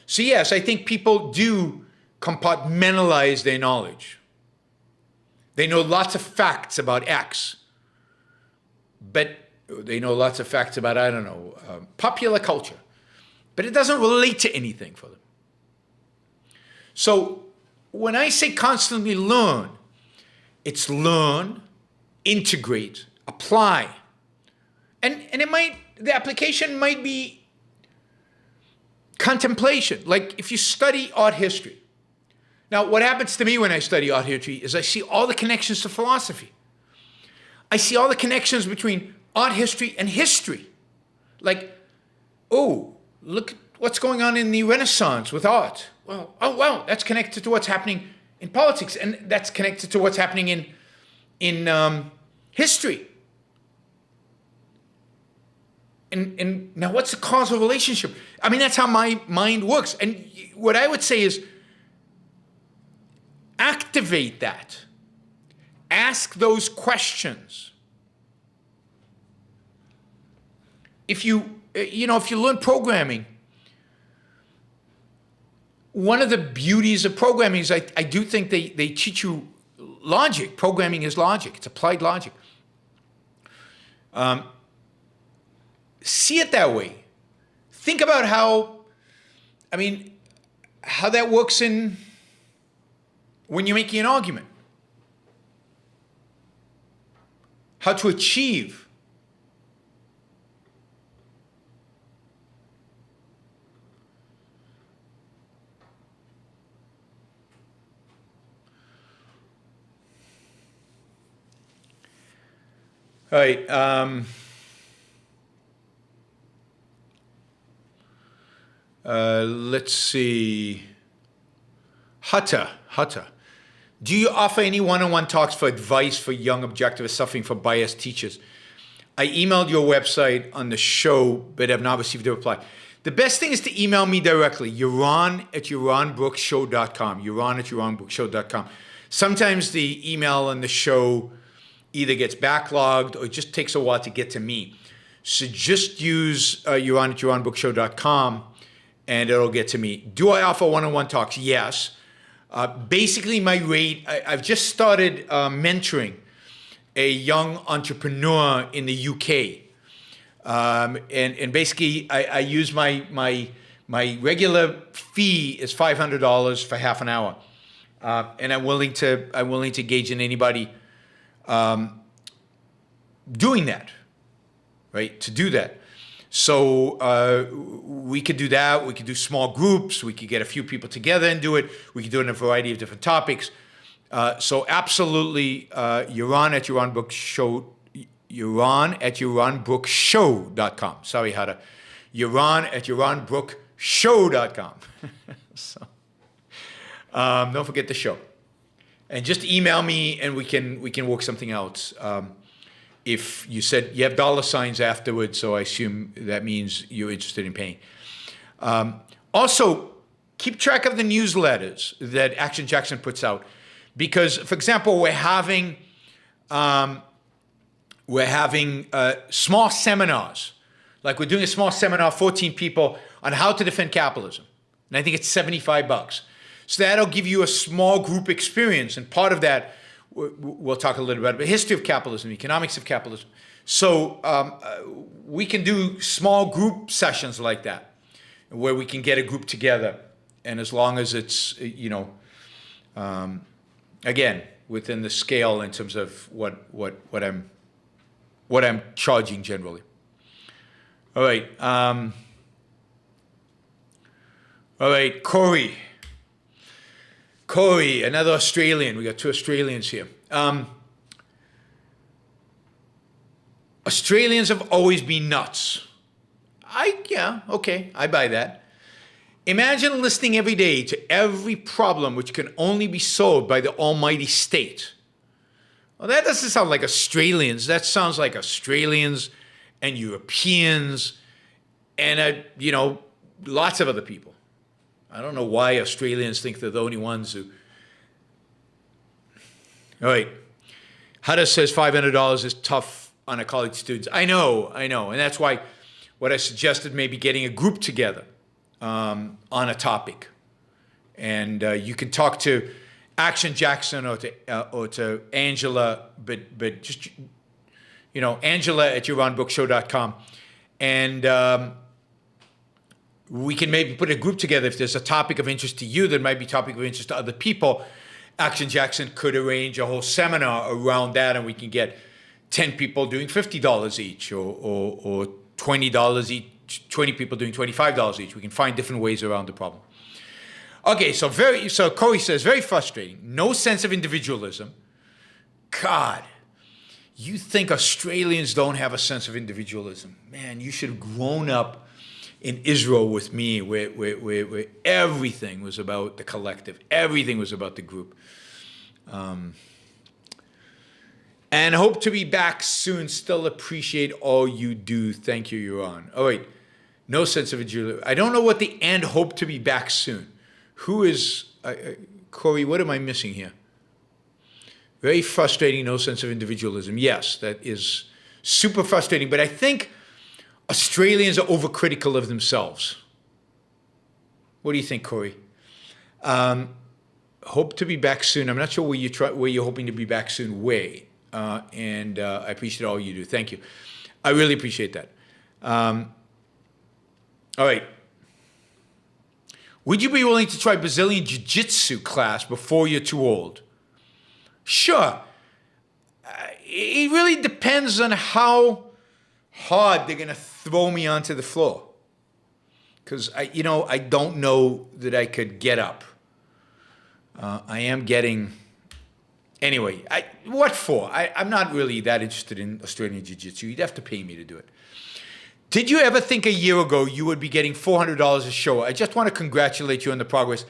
So yes, I think people do compartmentalize their knowledge. They know lots of facts about X, but they know lots of facts about, I don't know, popular culture. But it doesn't relate to anything for them. So when I say constantly learn, it's learn, integrate, apply. And the application might be contemplation. Like if you study art history. Now, what happens to me when I study art history is I see all the connections to philosophy. I see all the connections between art history and history. Like, oh, look at what's going on in the Renaissance with art. Well, oh, wow, that's connected to what's happening in politics, and that's connected to what's happening in history. And now what's the causal relationship? I mean, that's how my mind works. And what I would say is activate that. Ask those questions. If you learn programming, one of the beauties of programming is I do think they teach you logic. Programming is logic. It's applied logic. See it that way. Think about how that works when you're making an argument. How to achieve. All right. Let's see. Hutta. Do you offer any one-on-one talks for advice for young objectivists suffering from biased teachers? I emailed your website on the show, but have not received a reply. The best thing is to email me directly, yaron@yaronbrookshow.com, yaron@yaronbrookshow.com. Sometimes the email on the show either gets backlogged or it just takes a while to get to me. So just use yaron@yaronbrookshow.com and it'll get to me. Do I offer one-on-one talks? Yes. Basically, my rate, I've just started mentoring a young entrepreneur in the UK. And basically, I use my My regular fee is $500 for half an hour, and I'm willing to engage in anybody doing that, right? To do that. So we could do that. We could do small groups. We could get a few people together and do it. We could do it in a variety of different topics. So absolutely, Yaron at Yaron Brook Show, Yaron at YaronBrookShow.com. Sorry, how to, Yaron at YaronBrookShow.com. So don't forget the show. And just email me and we can work something out. If you said you have $ afterwards, so I assume that means you're interested in paying. Also, keep track of the newsletters that Action Jackson puts out, because, for example, we're having small seminars. Like we're doing a small seminar, 14 people, on how to defend capitalism, and I think it's $75. So that'll give you a small group experience, and part of that. We'll talk a little bit about the history of capitalism, economics of capitalism. So we can do small group sessions like that, where we can get a group together, and as long as it's again within the scale in terms of what I'm charging generally. All right, Corey, another Australian. We got 2 Australians here. Australians have always been nuts. I buy that. Imagine listening every day to every problem which can only be solved by the almighty state. Well, that doesn't sound like Australians. That sounds like Australians and Europeans and, lots of other people. I don't know why Australians think they're the only ones who... All right. Hada says $500 is tough on a college student. I know. And that's why what I suggested, maybe getting a group together on a topic. And you can talk to Action Jackson or to Angela, but just, Angela at YaronBrookShow.com. And... we can maybe put a group together. If there's a topic of interest to you that might be a topic of interest to other people, Action Jackson could arrange a whole seminar around that, and we can get 10 people doing $50 each, or $20 each, 20 people doing $25 each. We can find different ways around the problem. Okay, so Corey says, very frustrating. No sense of individualism. God, you think Australians don't have a sense of individualism. Man, you should have grown up in Israel with me, where everything was about the collective, everything was about the group. And hope to be back soon. Still appreciate all you do. Thank you, Yaron. Oh, wait. No sense of individualism. I don't know what the and hope to be back soon. Who is, Corey, what am I missing here? Very frustrating, no sense of individualism. Yes, that is super frustrating, but I think Australians are overcritical of themselves. What do you think, Corey? Hope to be back soon. I'm not sure where you're hoping to be back soon. And I appreciate all you do. Thank you. I really appreciate that. All right. Would you be willing to try Brazilian Jiu-Jitsu class before you're too old? Sure. It really depends on how hard they're going to throw me onto the floor. Because, I don't know that I could get up. I am getting... Anyway, what for? I'm not really that interested in Australian Jiu-Jitsu. You'd have to pay me to do it. Did you ever think a year ago you would be getting $400 a show? I just want to congratulate you on the progress.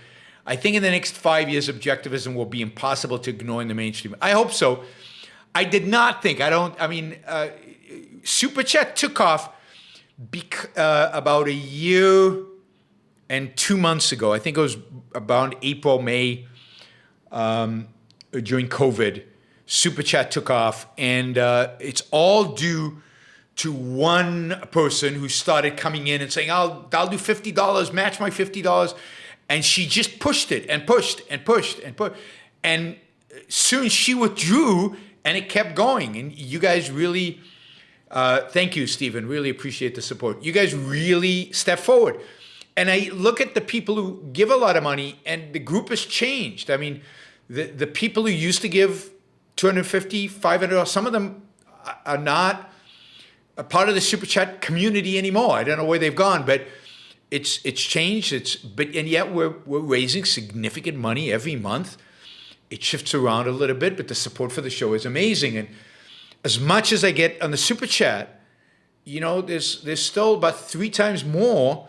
I think in the next 5 years, Objectivism will be impossible to ignore in the mainstream. I hope so. I did not think. Super Chat took off about a year and 2 months ago. I think it was about April, May, during COVID. Super Chat took off, and it's all due to one person who started coming in and saying, I'll do $50, match my $50. And she just pushed it and pushed and pushed and pushed. And soon she withdrew, and it kept going. And you guys really, thank you, Stephen, really appreciate the support. You guys really stepped forward. And I look at the people who give a lot of money, and the group has changed. I mean, the people who used to give $250, $500, some of them are not a part of the Super Chat community anymore. I don't know where they've gone, but it's changed. And yet we're raising significant money every month. It shifts around a little bit, but the support for the show is amazing. And as much as I get on the Super Chat, you know, there's still about 3 times more,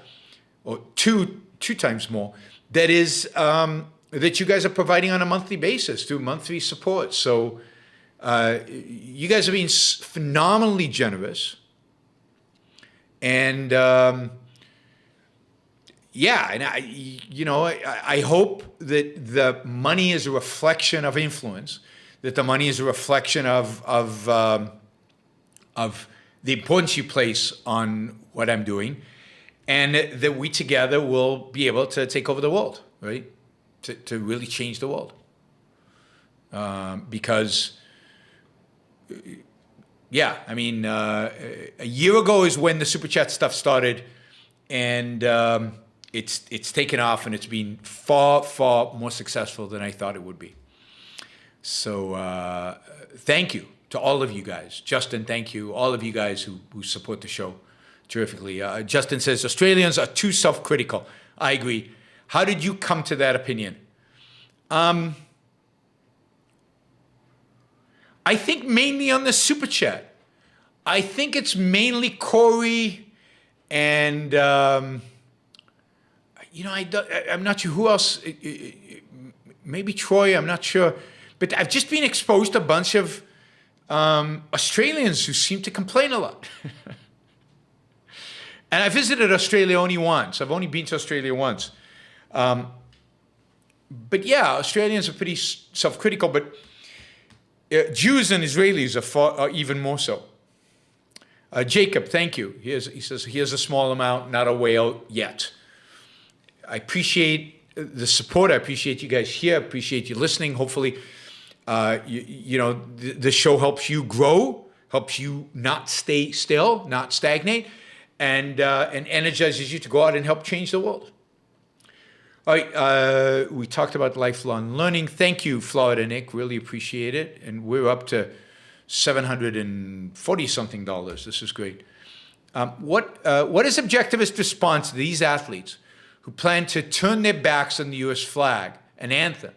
or two times more, that is that you guys are providing on a monthly basis through monthly support. So you guys are being phenomenally generous, and yeah, and I hope that the money is a reflection of influence, that the money is a reflection of the importance you place on what I'm doing, and that we together will be able to take over the world, right? To really change the world. Because, yeah, I mean, a year ago is when the Super Chat stuff started, and it's taken off, and it's been far, far more successful than I thought it would be. So thank you to all of you guys. Justin, thank you. All of you guys who support the show terrifically. Justin says, Australians are too self-critical. I agree. How did you come to that opinion? I think mainly on the Super Chat. I think it's mainly Corey and, I'm not sure who else, maybe Troy, I'm not sure. But I've just been exposed to a bunch of Australians who seem to complain a lot. And I visited Australia only once. I've only been to Australia once. But yeah, Australians are pretty self-critical, but Jews and Israelis are even more so. Jacob, thank you. He says, here's a small amount, not a whale yet. I appreciate the support. I appreciate you guys here. I appreciate you listening. Hopefully, the show helps you grow, helps you not stay still, not stagnate, and energizes you to go out and help change the world. All right, we talked about lifelong learning. Thank you, Florida Nick. Really appreciate it. And we're up to $740-something. This is great. What is Objectivist response to these athletes who plan to turn their backs on the U.S. flag and anthem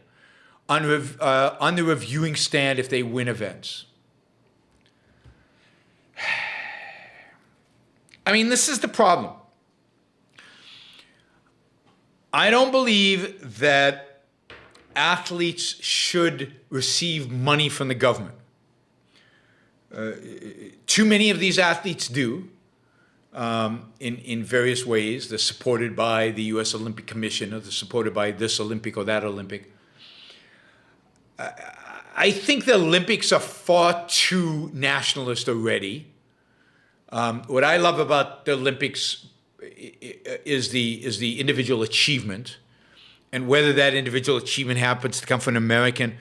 on the reviewing stand if they win events? I mean, this is the problem. I don't believe that athletes should receive money from the government. Too many of these athletes do, in various ways. They're supported by the U.S. Olympic Commission, or they're supported by this Olympic or that Olympic. I think the Olympics are far too nationalist already. What I love about the Olympics is the individual achievement, and whether that individual achievement happens to come from an American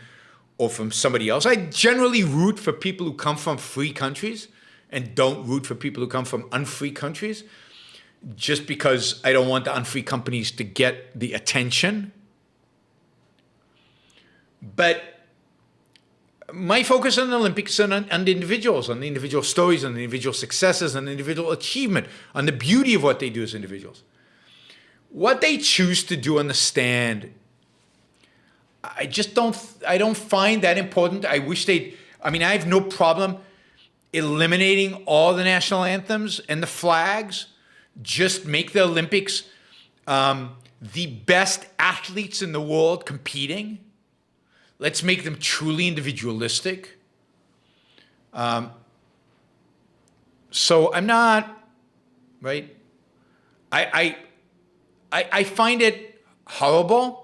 or from somebody else. I generally root for people who come from free countries and don't root for people who come from unfree countries, just because I don't want the unfree companies to get the attention. But my focus on the Olympics and on the individuals, on the individual stories, on the individual successes, on the individual achievement, on the beauty of what they do as individuals. What they choose to do on the stand, I don't find that important. I have no problem eliminating all the national anthems and the flags. Just make the Olympics the best athletes in the world competing. Let's make them truly individualistic. So I'm not, right? I find it horrible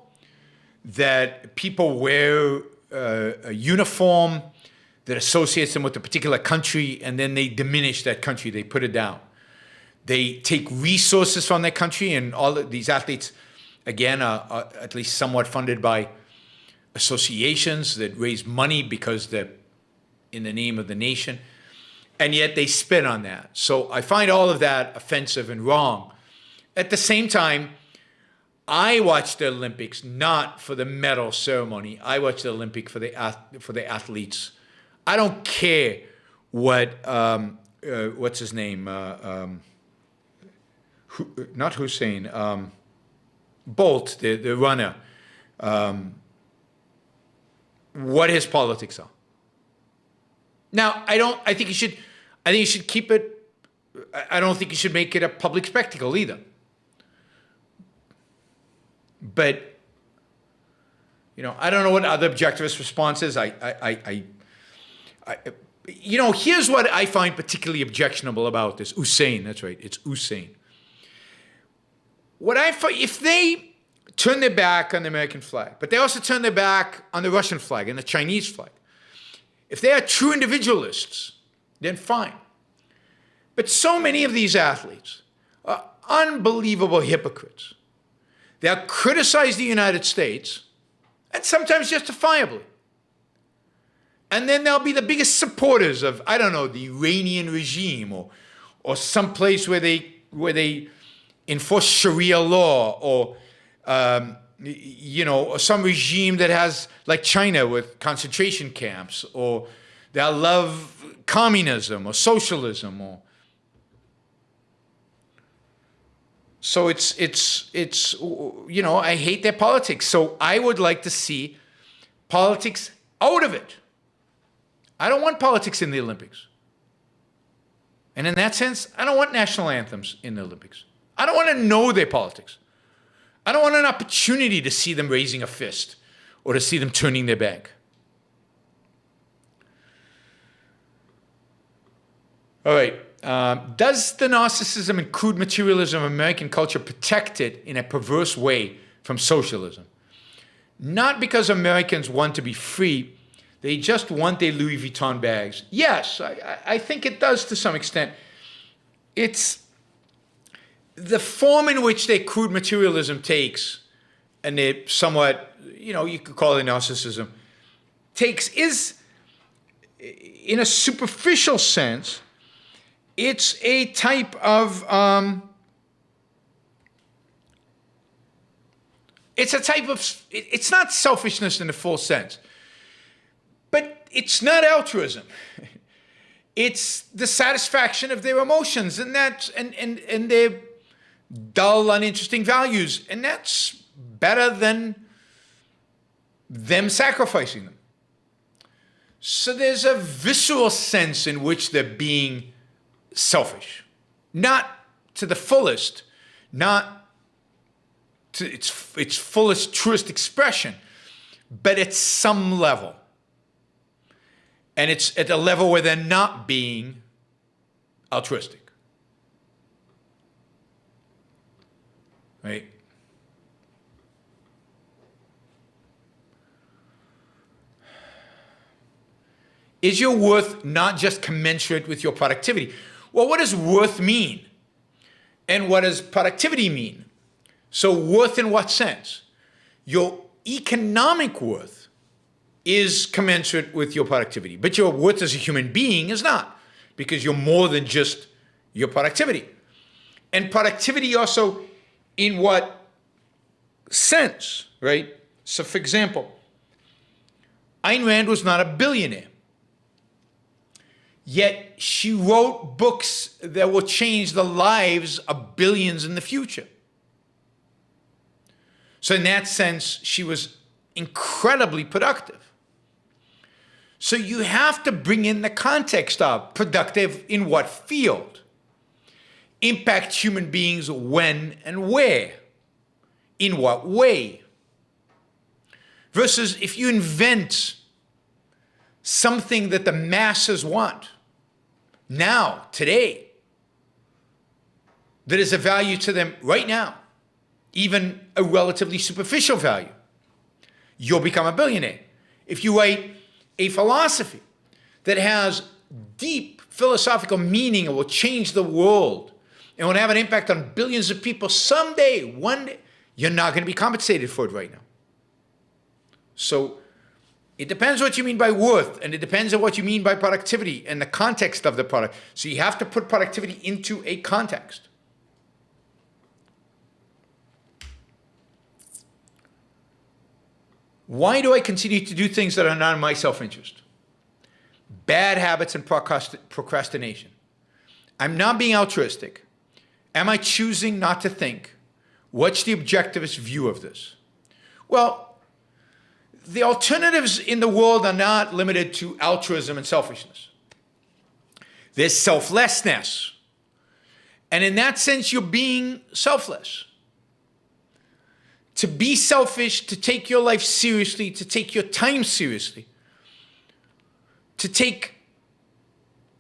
that people wear a uniform that associates them with a particular country, and then they diminish that country. They put it down. They take resources from that country, and all of these athletes, again, are at least somewhat funded by associations that raise money because they're in the name of the nation, and yet they spit on that. So I find all of that offensive and wrong. At the same time, I watch the Olympics not for the medal ceremony. I watch the Olympics for the athletes. I don't care what what's his name? Not Hussein. Bolt, the runner. What his politics are. Now, I think you should keep it. I don't think you should make it a public spectacle either. But, I don't know what other objectivist response is. Here's what I find particularly objectionable about this. Hussein, that's right, it's Hussein. What I find, if they turn their back on the American flag, but they also turn their back on the Russian flag and the Chinese flag, if they are true individualists, then fine. But so many of these athletes are unbelievable hypocrites. They'll criticize the United States, and sometimes justifiably. And then they'll be the biggest supporters of, I don't know, the Iranian regime or some place where they enforce Sharia law or, or some regime that has, like China with concentration camps, or they'll love communism or socialism or. So it's I hate their politics. So I would like to see politics out of it. I don't want politics in the Olympics. And in that sense, I don't want national anthems in the Olympics. I don't want to know their politics. I don't want an opportunity to see them raising a fist or to see them turning their back. All right. Does the narcissism and crude materialism of American culture protect it in a perverse way from socialism? Not because Americans want to be free, they just want their Louis Vuitton bags. Yes, I think it does to some extent. It's the form in which their crude materialism takes, and they somewhat, you could call it narcissism, is, in a superficial sense, it's a type of, it's not selfishness in the full sense, but it's not altruism. It's the satisfaction of their emotions and their dull, uninteresting values. And that's better than them sacrificing them. So there's a visceral sense in which they're being selfish, not to the fullest, not to its fullest, truest expression, but at some level. And it's at a level where they're not being altruistic. Right? Is your worth not just commensurate with your productivity? Well, what does worth mean? And what does productivity mean? So worth in what sense? Your economic worth is commensurate with your productivity, but your worth as a human being is not, because you're more than just your productivity. And productivity also in what sense, right? So for example, Ayn Rand was not a billionaire. Yet she wrote books that will change the lives of billions in the future. So in that sense, she was incredibly productive. So you have to bring in the context of productive in what field? Impact human beings when and where? In what way? Versus if you invent something that the masses want now, today, that is a value to them right now, even a relatively superficial value, you'll become a billionaire. If you write a philosophy that has deep philosophical meaning and will change the world and will have an impact on billions of people someday, one day, you're not going to be compensated for it right now. So it depends what you mean by worth, and it depends on what you mean by productivity and the context of the product. So you have to put productivity into a context. Why do I continue to do things that are not in my self-interest? Bad habits and procrastination. I'm not being altruistic. Am I choosing not to think? What's the objectivist view of this? Well, the alternatives in the world are not limited to altruism and selfishness. There's selflessness. And in that sense, you're being selfless. To be selfish, to take your life seriously, to take your time seriously, to take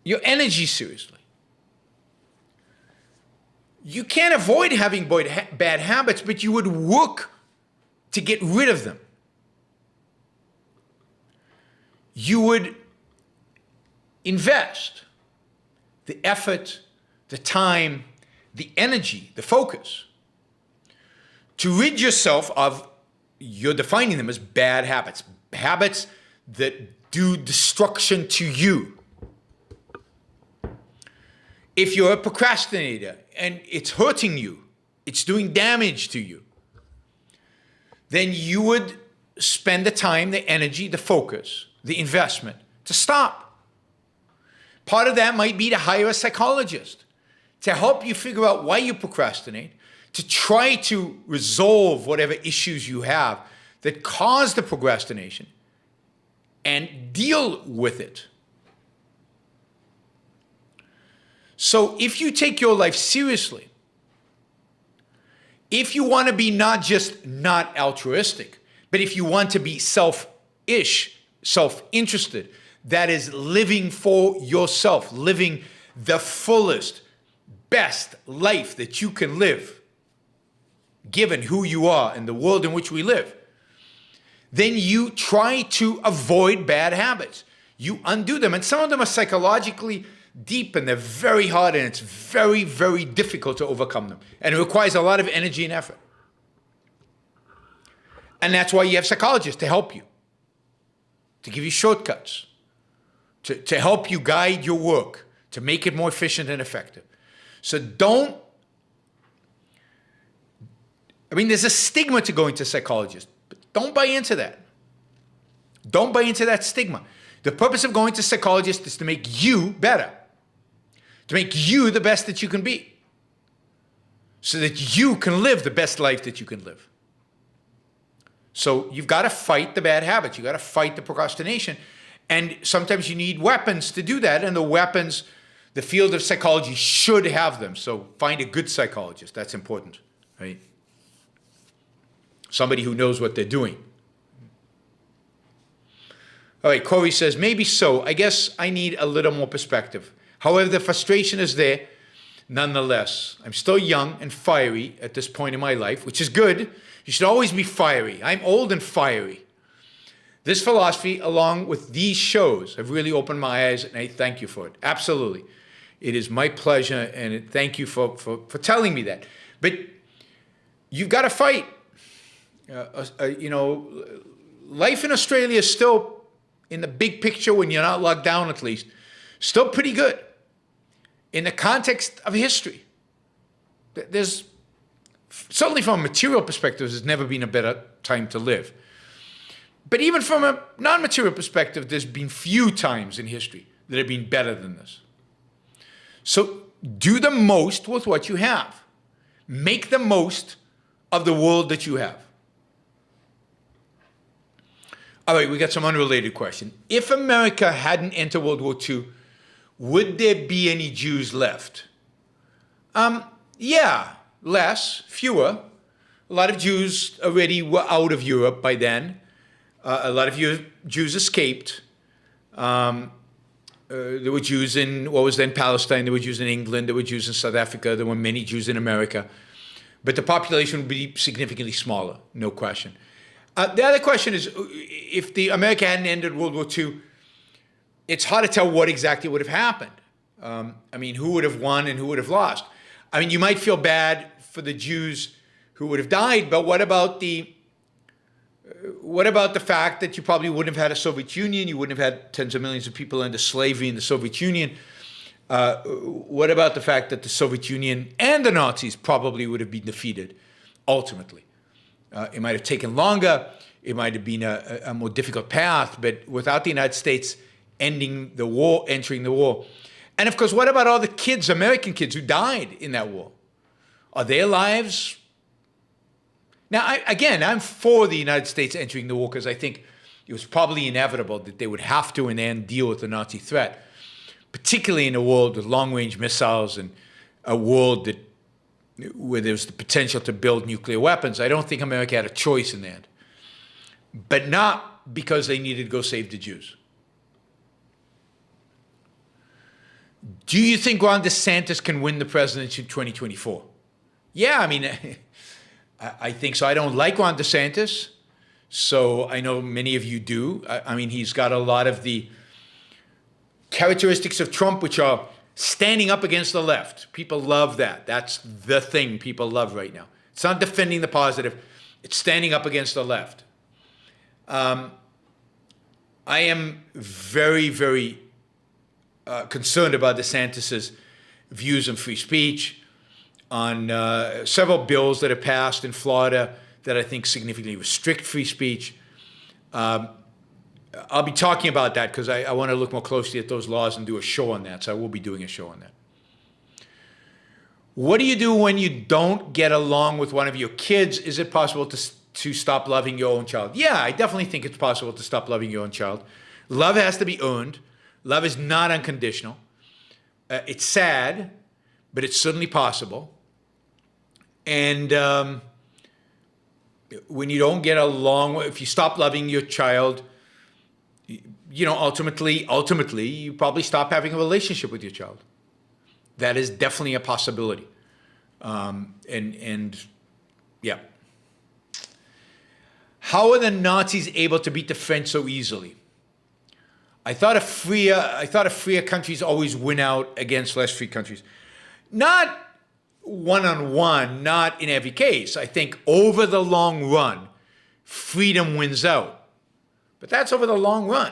your energy seriously. You can't avoid having bad habits, but you would work to get rid of them. You would invest the effort, the time, the energy, the focus to rid yourself of, you're defining them as bad habits, habits that do destruction to you. If you're a procrastinator and it's hurting you, it's doing damage to you, then you would spend the time, the energy, the focus, the investment to stop. Part of that might be to hire a psychologist to help you figure out why you procrastinate, to try to resolve whatever issues you have that cause the procrastination and deal with it. So if you take your life seriously, if you want to be not just not altruistic, but if you want to be selfish, self-interested, that is living for yourself, living the fullest, best life that you can live, given who you are and the world in which we live, then you try to avoid bad habits. You undo them. And some of them are psychologically deep and they're very hard and it's very, very difficult to overcome them. And it requires a lot of energy and effort. And that's why you have psychologists to help you, to give you shortcuts, to help you guide your work, to make it more efficient and effective. So there's a stigma to going to psychologists, but don't buy into that. Don't buy into that stigma. The purpose of going to psychologists is to make you better, to make you the best that you can be, so that you can live the best life that you can live. So you've got to fight the bad habits. You've got to fight the procrastination. And sometimes you need weapons to do that. And the weapons, the field of psychology should have them. So find a good psychologist. That's important, right? Somebody who knows what they're doing. All right, Corey says, maybe so. I guess I need a little more perspective. However, the frustration is there nonetheless. I'm still young and fiery at this point in my life, which is good. You should always be fiery. I'm old and fiery. This philosophy, along with these shows, have really opened my eyes, and I thank you for it. Absolutely. It is my pleasure, and thank you for telling me that. But you've got to fight. Life in Australia is still, in the big picture, when you're not locked down at least, still pretty good. In the context of history, there's, certainly from a material perspective, there's never been a better time to live. But even from a non-material perspective, there's been few times in history that have been better than this. So do the most with what you have. Make the most of the world that you have. All right, we got some unrelated question. If America hadn't entered World War II, would there be any Jews left? Yeah, less, fewer. A lot of Jews already were out of Europe by then. A lot of Jews escaped. There were Jews in what was then Palestine. There were Jews in England. There were Jews in South Africa. There were many Jews in America. But the population would be significantly smaller, no question. The other question is, if America hadn't ended World War II, it's hard to tell what exactly would have happened. Who would have won and who would have lost? You might feel bad for the Jews who would have died, but what about the fact that you probably wouldn't have had a Soviet Union? You wouldn't have had tens of millions of people under slavery in the Soviet Union. What about the fact that the Soviet Union and the Nazis probably would have been defeated ultimately? It might have taken longer. it might have been a more difficult path, but without the United States ending the war, entering the war. And of course, what about all the kids, American kids who died in that war? Are their lives? Now, I'm for the United States entering the war because I think it was probably inevitable that they would have to in the end deal with the Nazi threat, particularly in a world with long-range missiles and a world where there's the potential to build nuclear weapons. I don't think America had a choice in the end, but not because they needed to go save the Jews. Do you think Ron DeSantis can win the presidency in 2024? Yeah, I mean, I think so. I don't like Ron DeSantis, so I know many of you do. I mean, he's got a lot of the characteristics of Trump, which are standing up against the left. People love that. That's the thing people love right now. It's not defending the positive. It's standing up against the left. I am very, very concerned about DeSantis's views on free speech, on several bills that have passed in Florida that I think significantly restrict free speech. I'll be talking about that because I want to look more closely at those laws and do a show on that. So I will be doing a show on that. What do you do when you don't get along with one of your kids? Is it possible to stop loving your own child? Yeah, I definitely think it's possible to stop loving your own child. Love has to be earned. Love is not unconditional. It's sad, but it's certainly possible. And when you don't get along, if you stop loving your child, you know, ultimately, you probably stop having a relationship with your child. That is definitely a possibility. And yeah. How are the Nazis able to beat the French so easily? I thought a freer countries always win out against less free countries. Not one-on-one, not in every case. I think over the long run, freedom wins out. But that's over the long run.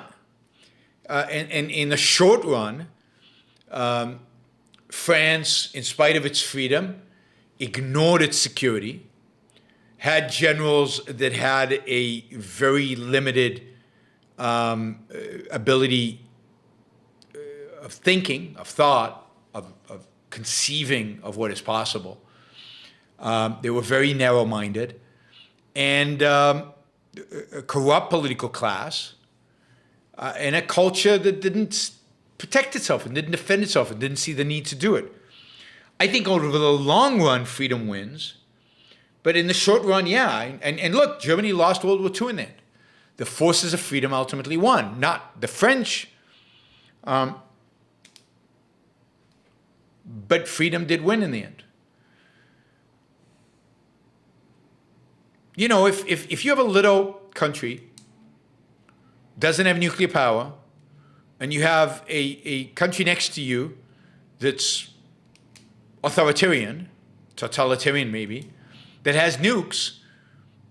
And in the short run, France, in spite of its freedom, ignored its security, had generals that had a very limited ability of thinking, of thought, of conceiving of what is possible. They were very narrow-minded, and a corrupt political class, and a culture that didn't protect itself and didn't defend itself and didn't see the need to do it. I think over the long run, freedom wins. But in the short run, yeah. And look, Germany lost World War II in the end. The forces of freedom ultimately won, not the French. But freedom did win in the end. You know, if you have a little country, doesn't have nuclear power, and you have a country next to you that's authoritarian, totalitarian maybe, that has nukes,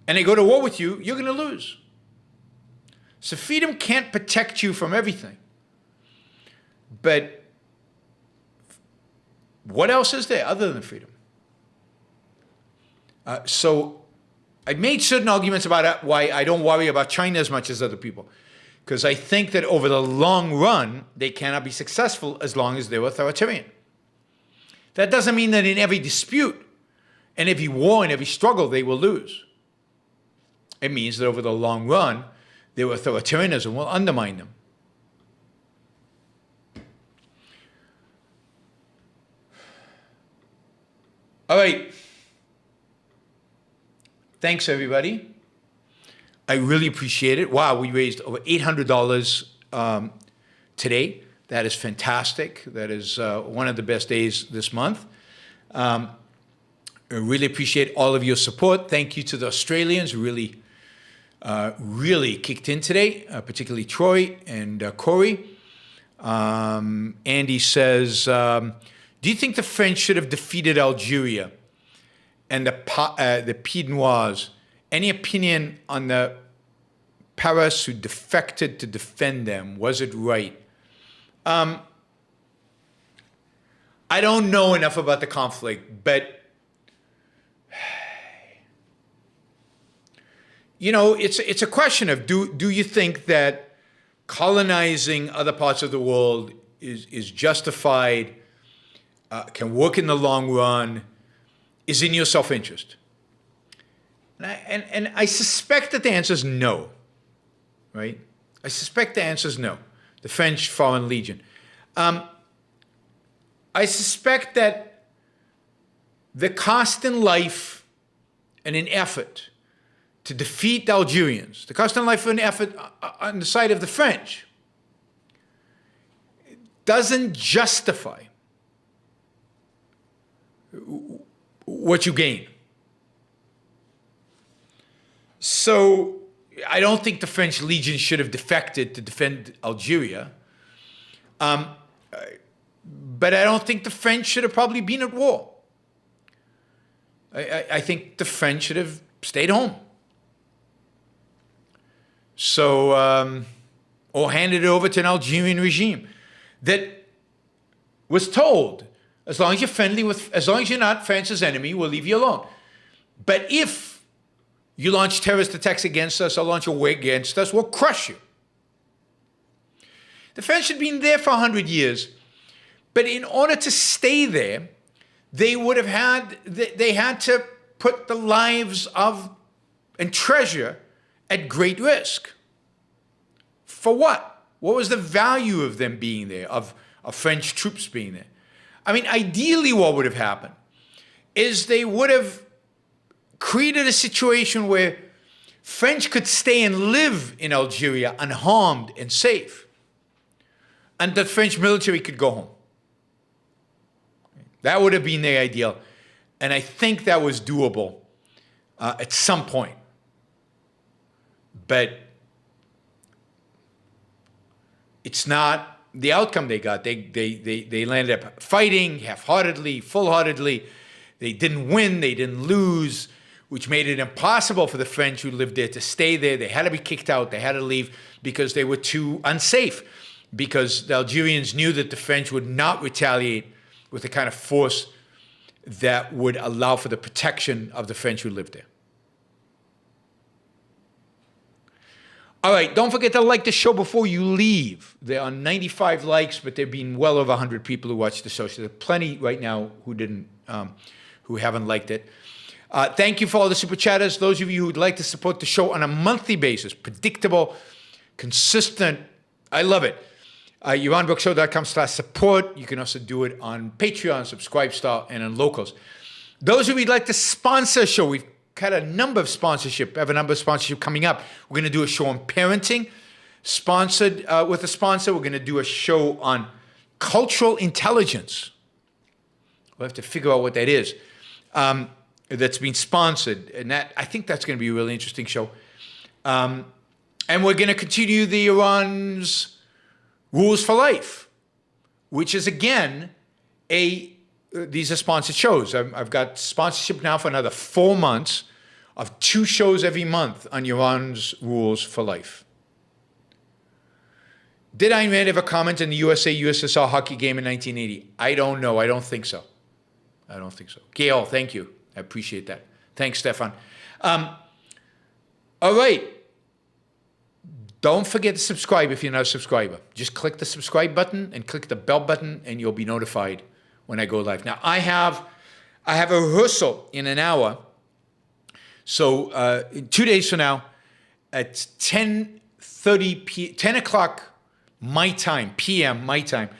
and they go to war with you, you're going to lose. So freedom can't protect you from everything. But what else is there other than freedom? So I made certain arguments about why I don't worry about China as much as other people. Because I think that over the long run, they cannot be successful as long as they're authoritarian. That doesn't mean that in every dispute, and every war and every struggle, they will lose. It means that over the long run, their authoritarianism will undermine them. All right. Thanks, everybody. I really appreciate it. Wow, we raised over $800 today. That is fantastic. That is one of the best days this month. I really appreciate all of your support. Thank you to the Australians who really kicked in today, particularly Troy and Corey. Andy says, do you think the French should have defeated Algeria and the Pied Noirs? Any opinion on the Paris who defected to defend them? Was it right? I don't know enough about the conflict, but it's a question of do you think that colonizing other parts of the world is justified, can work in the long run, is in your self-interest? And I suspect that the answer is no, right? I suspect the answer is no. The French Foreign Legion. I suspect that the cost in life and in effort to defeat the Algerians, the cost in life and effort on the side of the French, doesn't justify what you gain. So I don't think the French Legion should have defected to defend Algeria. But I don't think the French should have probably been at war. I think the French should have stayed home. So, or handed it over to an Algerian regime that was told, as long as you're friendly with, as long as you're not France's enemy, we'll leave you alone. But if you launch terrorist attacks against us or launch a war against us, we'll crush you. The French had been there for 100 years, but in order to stay there, they had to put the lives of and treasure at great risk. For what? What was the value of them being there, of French troops being there? I mean, ideally what would have happened is they would have created a situation where French could stay and live in Algeria unharmed and safe, and the French military could go home. That would have been the ideal. And I think that was doable at some point. But it's not the outcome they got. They landed up fighting half-heartedly, full-heartedly. They didn't win, they didn't lose, which made it impossible for the French who lived there to stay there. They had to be kicked out. They had to leave because they were too unsafe, because the Algerians knew that the French would not retaliate with the kind of force that would allow for the protection of the French who lived there. All right, don't forget to like the show before you leave. There are 95 likes, but there have been well over 100 people who watched the show. So there are plenty right now who haven't liked it. Thank you for all the super chatters. Those of you who'd like to support the show on a monthly basis, predictable, consistent, I love it. YaronBrookShow.com/support. You can also do it on Patreon, Subscribestar, and on Locals. Those of you who'd like to sponsor a show, we've had a number of sponsorship. I have a number of sponsorship coming up. We're going to do a show on parenting, sponsored with a sponsor. We're going to do a show on cultural intelligence. We'll have to figure out what that is. That's been sponsored, and that I think that's going to be a really interesting show. And we're going to continue the Iran's Rules for Life, which is, again, these are sponsored shows. I've got sponsorship now for another 4 months of 2 shows every month on Yaron's Rules for Life. Did Ayn Rand ever comment on the USA-USSR hockey game in 1980? I don't know. I don't think so. Gail, thank you. I appreciate that. Thanks, Stefan. All right. Don't forget to subscribe if you're not a subscriber. Just click the subscribe button and click the bell button, and you'll be notified when I go live. Now, I have a rehearsal in an hour. So in 2 days from now, at 10 o'clock my time, p.m. my time,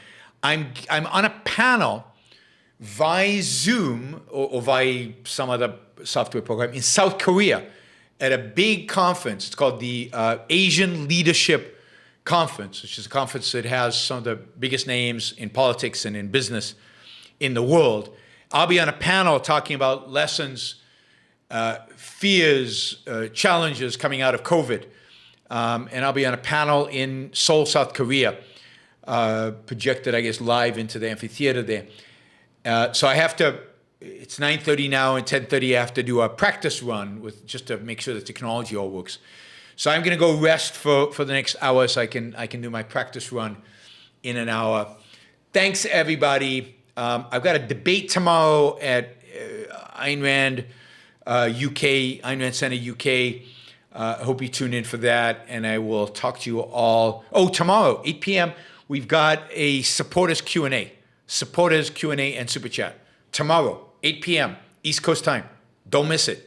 I'm on a panel via Zoom or via some other software program in South Korea at a big conference. It's called the Asian Leadership Conference, which is a conference that has some of the biggest names in politics and in business in the world. I'll be on a panel talking about lessons, fears, challenges coming out of COVID. And I'll be on a panel in Seoul, South Korea, projected, I guess, live into the amphitheater there. So I have to, it's 9:30 now, and 10:30 I have to do a practice run just to make sure the technology all works. So I'm going to go rest for the next hour so I can do my practice run in an hour. Thanks, everybody. I've got a debate tomorrow at Ayn Rand UK, Ayn Rand Center UK. Hope you tune in for that, and I will talk to you all. Oh, tomorrow, 8 p.m., we've got a supporters Q&A. Supporters Q&A and Super Chat. Tomorrow, 8 p.m., East Coast time. Don't miss it.